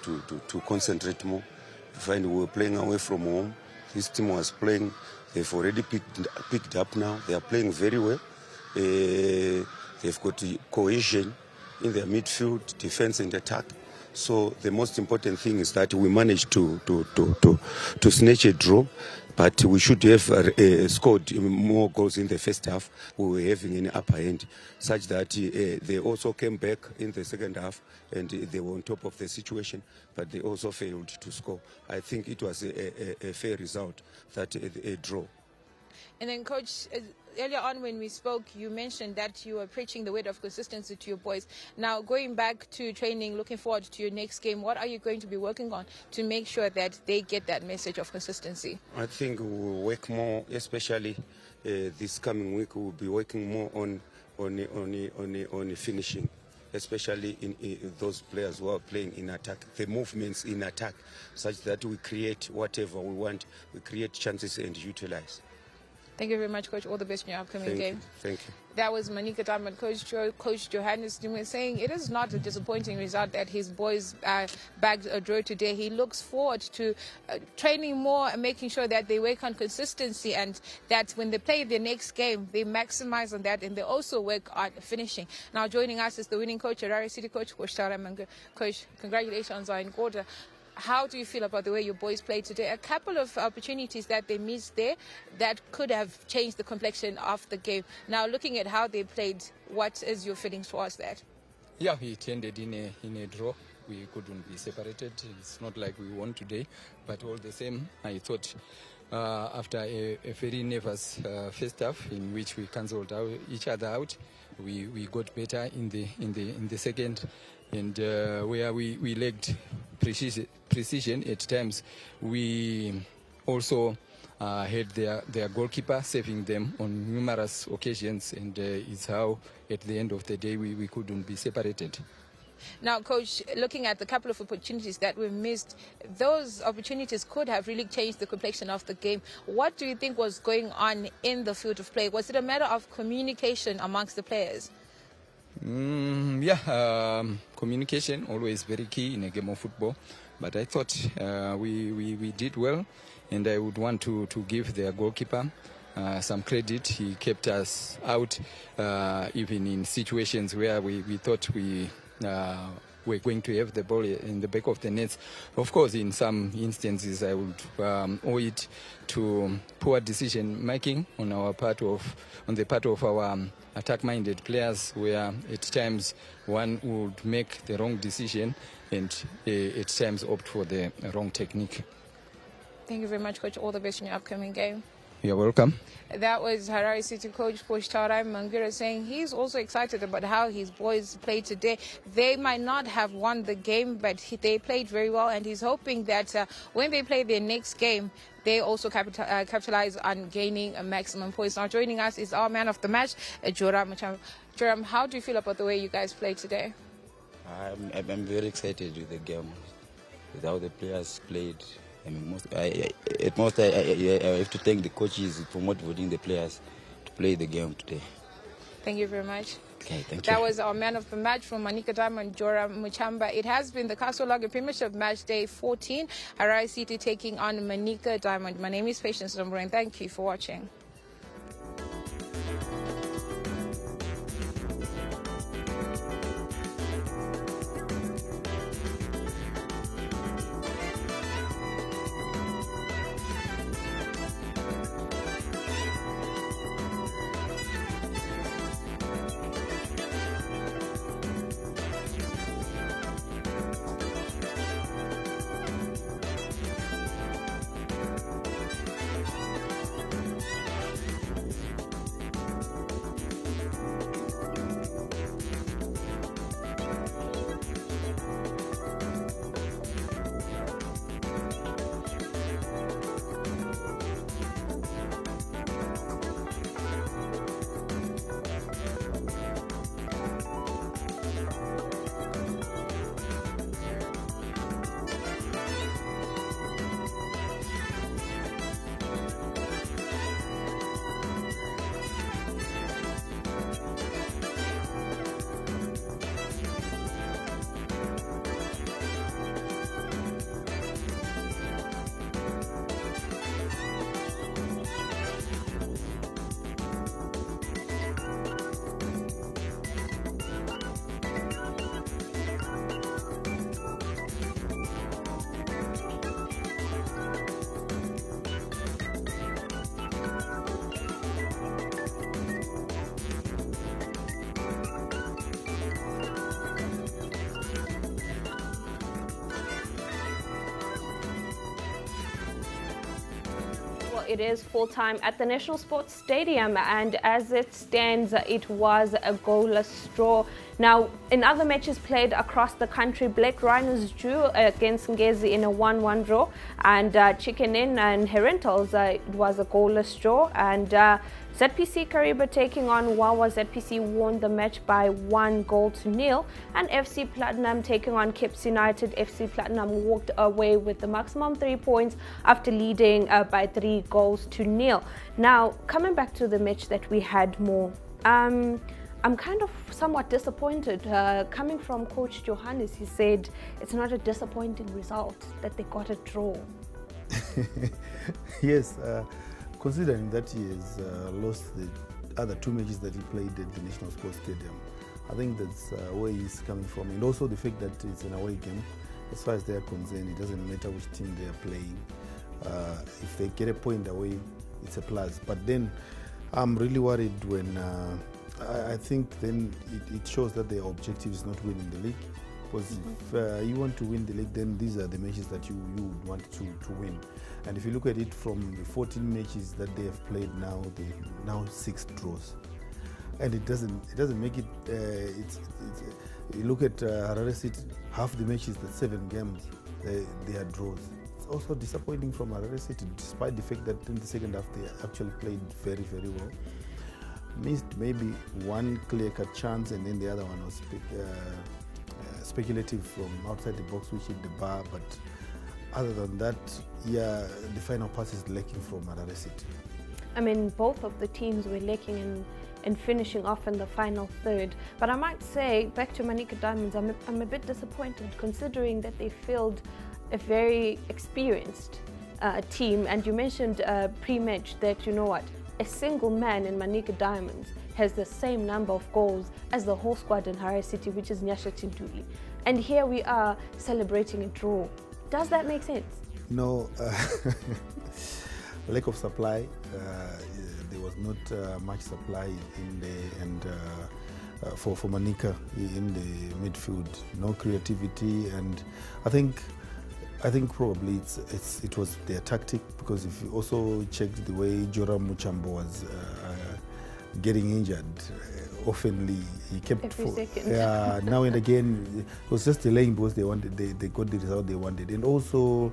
concentrate more. To find we were playing away from home. This team was playing. They've already picked up now. They are playing very well. They've got cohesion in their midfield, defense and attack. So the most important thing is that we managed to snatch a draw, but we should have scored more goals in the first half. We were having an upper hand, such that they also came back in the second half and they were on top of the situation, but they also failed to score. I think it was a fair result, that a draw. And then, Coach, earlier on when we spoke, you mentioned that you were preaching the word of consistency to your boys. Now, going back to training, looking forward to your next game, what are you going to be working on to make sure that they get that message of consistency? I think we'll work more, especially this coming week. We'll be working more on finishing, especially in those players who are playing in attack, the movements in attack, such that we create whatever we want, we create chances and utilize. Thank you very much, Coach. All the best in your upcoming game. Thank you. That was Manica Diamond Coach Johannes Numwe saying it is not a disappointing result that his boys bagged a draw today. He looks forward to training more and making sure that they work on consistency and that when they play their next game, they maximize on that and they also work on finishing. Now, joining us is the winning coach, Harare City coach, Psl Matchday. Coach, congratulations on quarter. How do you feel about the way your boys played today? A couple of opportunities that they missed there that could have changed the complexion of the game. Now, looking at how they played, what is your feelings towards that? Yeah, it ended in a draw. We couldn't be separated. It's not like we won today, but all the same, I thought after a very nervous first half in which we cancelled each other out, we got better in the second. And where we lacked precision at times, we also had their goalkeeper saving them on numerous occasions, and it's how at the end of the day we couldn't be separated. Now, Coach, looking at the couple of opportunities that we missed, those opportunities could have really changed the complexion of the game. What do you think was going on in the field of play? Was it a matter of communication amongst the players? Communication always very key in a game of football, but I thought we did well, and I would want to give their goalkeeper some credit. He kept us out even in situations where we thought we were going to have the ball in the back of the nets. Of course, in some instances I would owe it to poor decision making on the part of our attack-minded players, where at times one would make the wrong decision and at times opt for the wrong technique. Thank you very much, Coach. All the best in your upcoming game. You're welcome. That was Harare City coach Psl Matchday saying he's also excited about how his boys played today. They might not have won the game, but they played very well, and he's hoping that when they play their next game, they also capitalize on gaining a maximum points. Now, joining us is our man of the match, Joram. Joram, how do you feel about the way you guys played today? I'm very excited with the game, with how the players played. I have to thank the coaches for motivating the players to play the game today. Thank you very much. Okay, thank that you. Was our man of the match from Manica Diamond, Joram Muchamba. It has been the Castle Premiership Match Day 14. Harare City taking on Manica Diamond. My name is Patience Nombro, and thank you for watching. it is full-time at the National Sports Stadium, and as it stands, it was a goalless draw. Now, in other matches played across the country, Black Rhinos drew against Ngezi in a 1-1 draw, and Chicken Inn and Herentals, it was a goalless draw, and ZPC Kariba taking on Wawa. ZPC won the match by 1-0, and FC Platinum taking on Kips United. FC Platinum walked away with the maximum 3 points after leading by 3-0. Now, coming back to the match that we had more, I'm kind of somewhat disappointed. Coming from Coach Johannes, he said it's not a disappointing result that they got a draw. Yes, considering that he has lost the other 2 matches that he played at the National Sports Stadium, I think that's where he's coming from. And also the fact that it's an away game, as far as they're concerned, it doesn't matter which team they are playing. If they get a point away, it's a plus. But then I'm really worried when I think then it shows that their objective is not winning the league. Because if you want to win the league, then these are the matches that you would want to win. And if you look at it from the 14 matches that they have played now, they now 6 draws, and it doesn't make it. You look at Harare City, half the matches, the 7 games, they are draws. It's also disappointing from Harare City, despite the fact that in the second half they actually played very, very well. Missed maybe one clear-cut chance, and then the other one was speculative from outside the box, which hit the bar. But other than that, yeah, the final pass is lacking from Harare City. I mean, both of the teams were lacking in finishing off in the final third. But I might say, back to Manica Diamonds, I'm a bit disappointed considering that they fielded a very experienced team. And you mentioned pre-match that, you know what, a single man in Manica Diamonds has the same number of goals as the whole squad in Harare City, which is Nyasha Tintuli. And here we are celebrating a draw. Does that make sense? No, lack of supply. There was not much supply in the and for Manica in the midfield. No creativity, and I think probably it was their tactic, because if you also checked the way Joram Muchambo was getting injured, oftenly he kept every second. now and again it was just delaying because they got the result they wanted. And also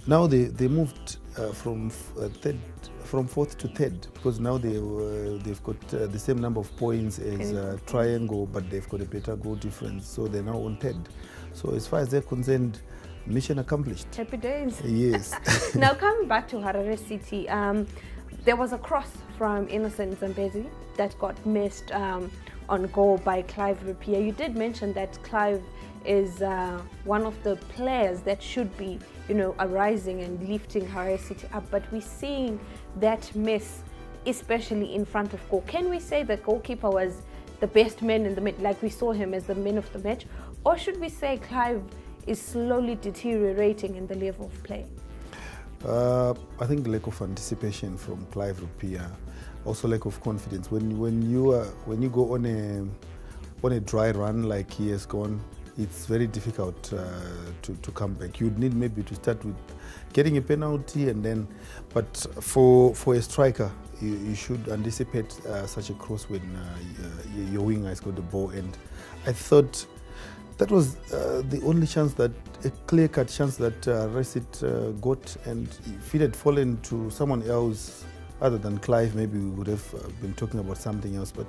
now they moved from 4th to 3rd, because now they've got the same number of points as Triangle, but they've got a better goal difference, so they're now on 3rd. So as far as they're concerned, mission accomplished. Happy days. Yes. Now coming back to Harare City, there was a cross from Innocent Zambezi that got missed on goal by Clive Rupia. You did mention that Clive is one of the players that should be, arising and lifting Harare City up, but we're seeing that miss, especially in front of goal. Can we say the goalkeeper was the best man in the match, like we saw him as the man of the match, or should we say Clive is slowly deteriorating in the level of play? I think lack of anticipation from Clive Rupia, also lack of confidence. When you go on a dry run like he has gone, it's very difficult to come back. You'd need maybe to start with getting a penalty, and then, but for a striker, you should anticipate such a cross when your winger has got the ball. And I thought that was the only chance, that a clear-cut chance that Resit got, and if it had fallen to someone else other than Clive, maybe we would have been talking about something else. But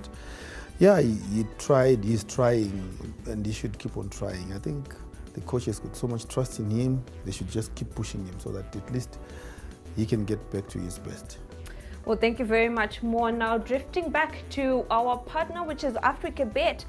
yeah, he tried, he's trying, and he should keep on trying. I think the coach has got so much trust in him, they should just keep pushing him so that at least he can get back to his best. Well, thank you very much. More now, drifting back to our partner, which is Africa Bet.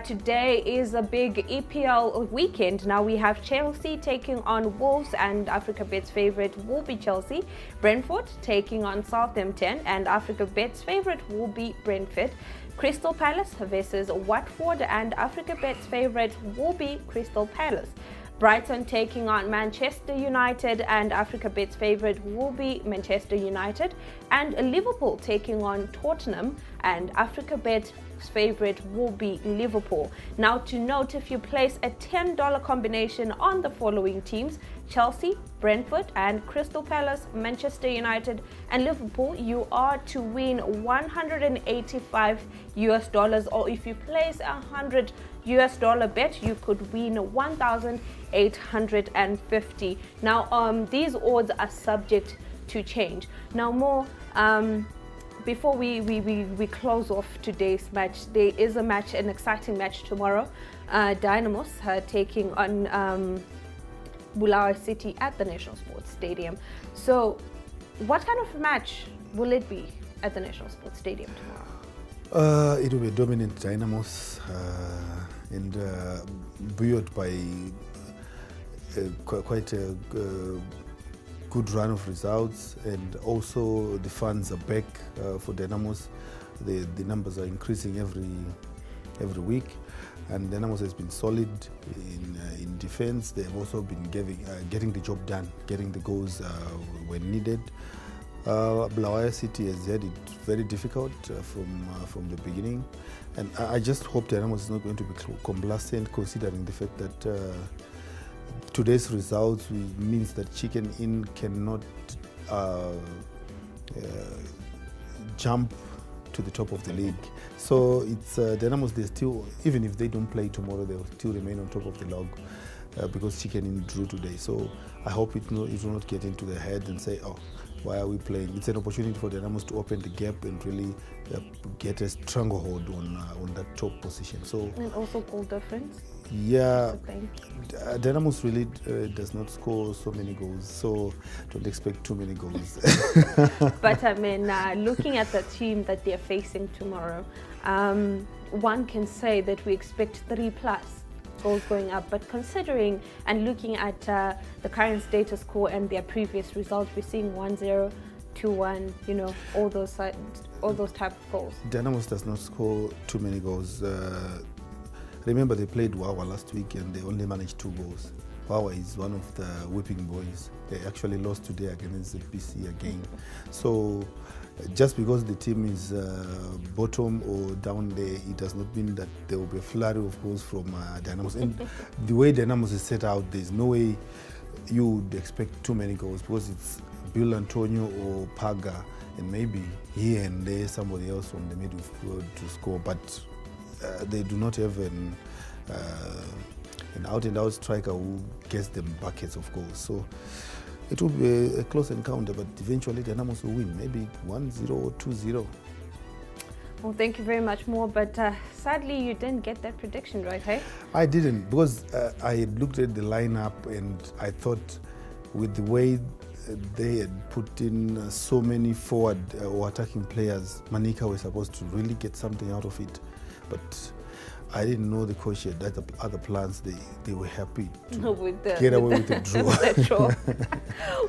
Today is a big EPL weekend. Now we have Chelsea taking on Wolves, and Africa Bet's favorite will be Chelsea. Brentford taking on Southampton, and Africa Bet's favorite will be Brentford. Crystal Palace versus Watford, and Africa Bet's favorite will be Crystal Palace. Brighton taking on Manchester United, and Africa Bet's favorite will be Manchester United. And Liverpool taking on Tottenham, and Africa Bet's favorite will be Liverpool. Now to note, if you place a $10 combination on the following teams, Chelsea, Brentford and Crystal Palace, Manchester United and Liverpool, you are to win $185, or if you place $100 bet, you could win 1,850. Now these odds are subject to change. Now more before we close off today's match, there is a match, an exciting match tomorrow. Dynamos taking on Bulawayo City at the National Sports Stadium. So what kind of match will it be at the National Sports Stadium tomorrow? It will be dominant Dynamos and buoyed by quite a good run of results, and also the fans are back for Dynamos. The numbers are increasing every week, and Dynamos has been solid in defense. They've also been getting the job done, getting the goals when needed. Bulawayo City has had it very difficult from the beginning, and I just hope Dynamos is not going to be complacent, considering the fact that today's results means that Chicken Inn cannot jump to the top of the league. So it's Dynamos, they still, even if they don't play tomorrow, they'll still remain on top of the log because Chicken Inn drew today. So I hope it will not get into their head and say, oh, why are we playing? It's an opportunity for Dynamos to open the gap and really get a stranglehold on that top position. So and also goal difference. Yeah, Dynamos really does not score so many goals, so don't expect too many goals. But I mean, looking at the team that they're facing tomorrow, one can say that we expect 3+ goals going up. But considering and looking at the current status quo and their previous results, we're seeing 1-0, 2-1, you know, all those type of goals. Dynamos does not score too many goals. Remember, they played Wawa last week and they only managed 2 goals. Wawa is one of the whipping boys. They actually lost today against the BC again. So just because the team is bottom or down there, it does not mean that there will be a flurry of goals from Dynamos. And the way Dynamos is set out, there's no way you would expect too many goals, because it's Bill Antonio or Paga and maybe here and there somebody else from the midfield to score. But they do not have an out-and-out striker who gets them buckets of goals. So it will be a close encounter, but eventually Dynamos will win, maybe 1-0 or 2-0. Well, thank you very much, Mo. But sadly, you didn't get that prediction right, hey? I didn't, because I had looked at the lineup and I thought with the way they had put in so many forward or attacking players, Manica was supposed to really get something out of it. But I didn't know the coach had other plans. They were happy to get away with the draw.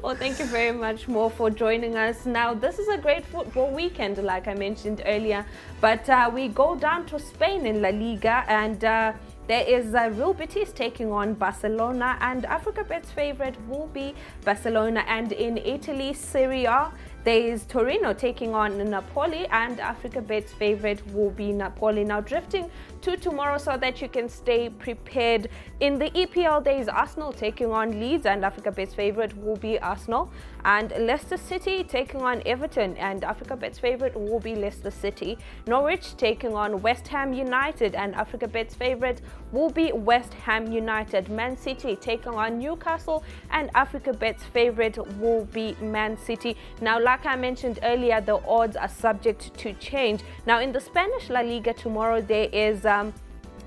Well, thank you very much, Mo, for joining us. Now, this is a great football weekend, like I mentioned earlier. But we go down to Spain in La Liga, and there is Real Betis taking on Barcelona, and Africa Bet's favorite will be Barcelona. And in Italy, Serie A, there is Torino taking on Napoli, and Africa Bet's favorite will be Napoli. Now, drifting to tomorrow so that you can stay prepared. In the EPL, there is Arsenal taking on Leeds, and Africa Bet's favorite will be Arsenal. And Leicester City taking on Everton, and Africa Bet's favorite will be Leicester City. Norwich taking on West Ham United, and Africa Bet's favorite will be West Ham United. Man City taking on Newcastle, and Africa Bet's favorite will be Man City. Now, like I mentioned earlier, the odds are subject to change. Now, in the Spanish La Liga tomorrow, there is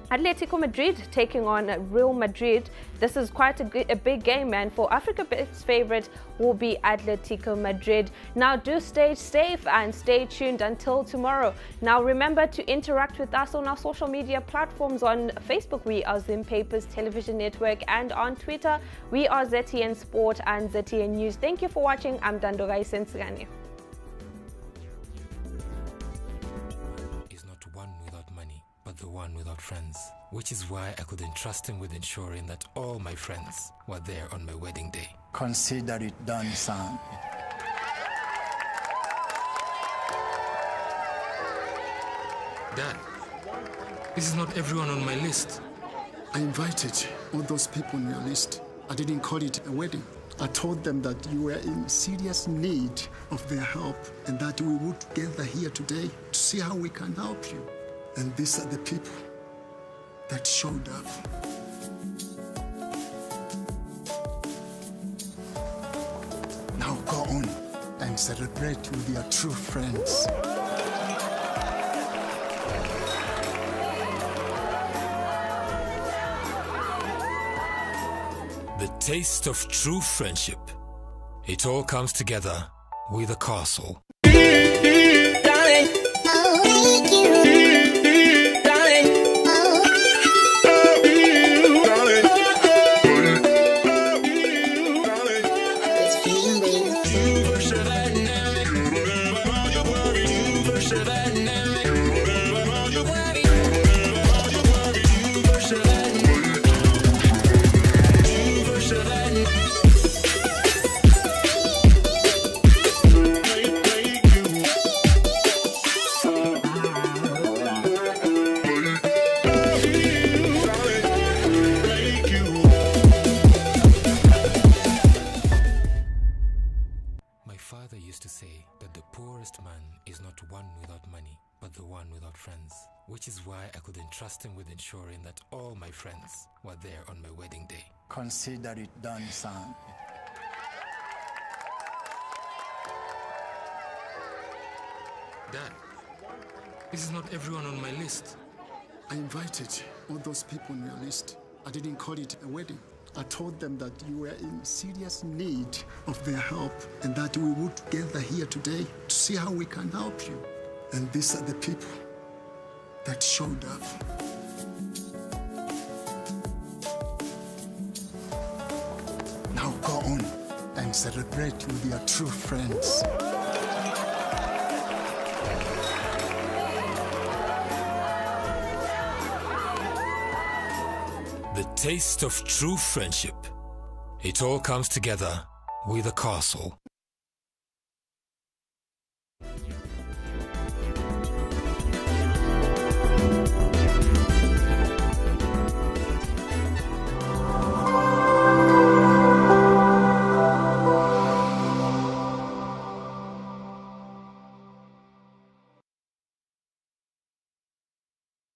Atletico Madrid taking on Real Madrid. This is quite a big game, and for Africa Bet's favorite will be Atletico Madrid. Now, do stay safe and stay tuned until tomorrow. Now, remember to interact with us on our social media platforms. On Facebook, we are Zim Papers Television Network, and on Twitter, we are ZTN Sport and ZTN News. Thank you for watching. I'm Dandogai Sensigani. The one without friends, which is why I couldn't trust him with ensuring that all my friends were there on my wedding day. Consider it done, son. Dad, this is not everyone on my list. I invited all those people on your list. I didn't call it a wedding. I told them that you were in serious need of their help and that we would gather here today to see how we can help you. And these are the people that showed up. Now go on and celebrate with your true friends. The taste of true friendship. It all comes together with a castle. My father used to say that the poorest man is not one without money, but the one without friends. Which is why I couldn't trust him with ensuring that all my friends were there on my wedding day. Consider it done, son. Dad, this is not everyone on my list. I invited all those people on your list. I didn't call it a wedding. I told them that you were in serious need of their help and that we would gather here today to see how we can help you. And these are the people that showed up. Now go on and celebrate with your true friends. The taste of true friendship. It all comes together with a castle.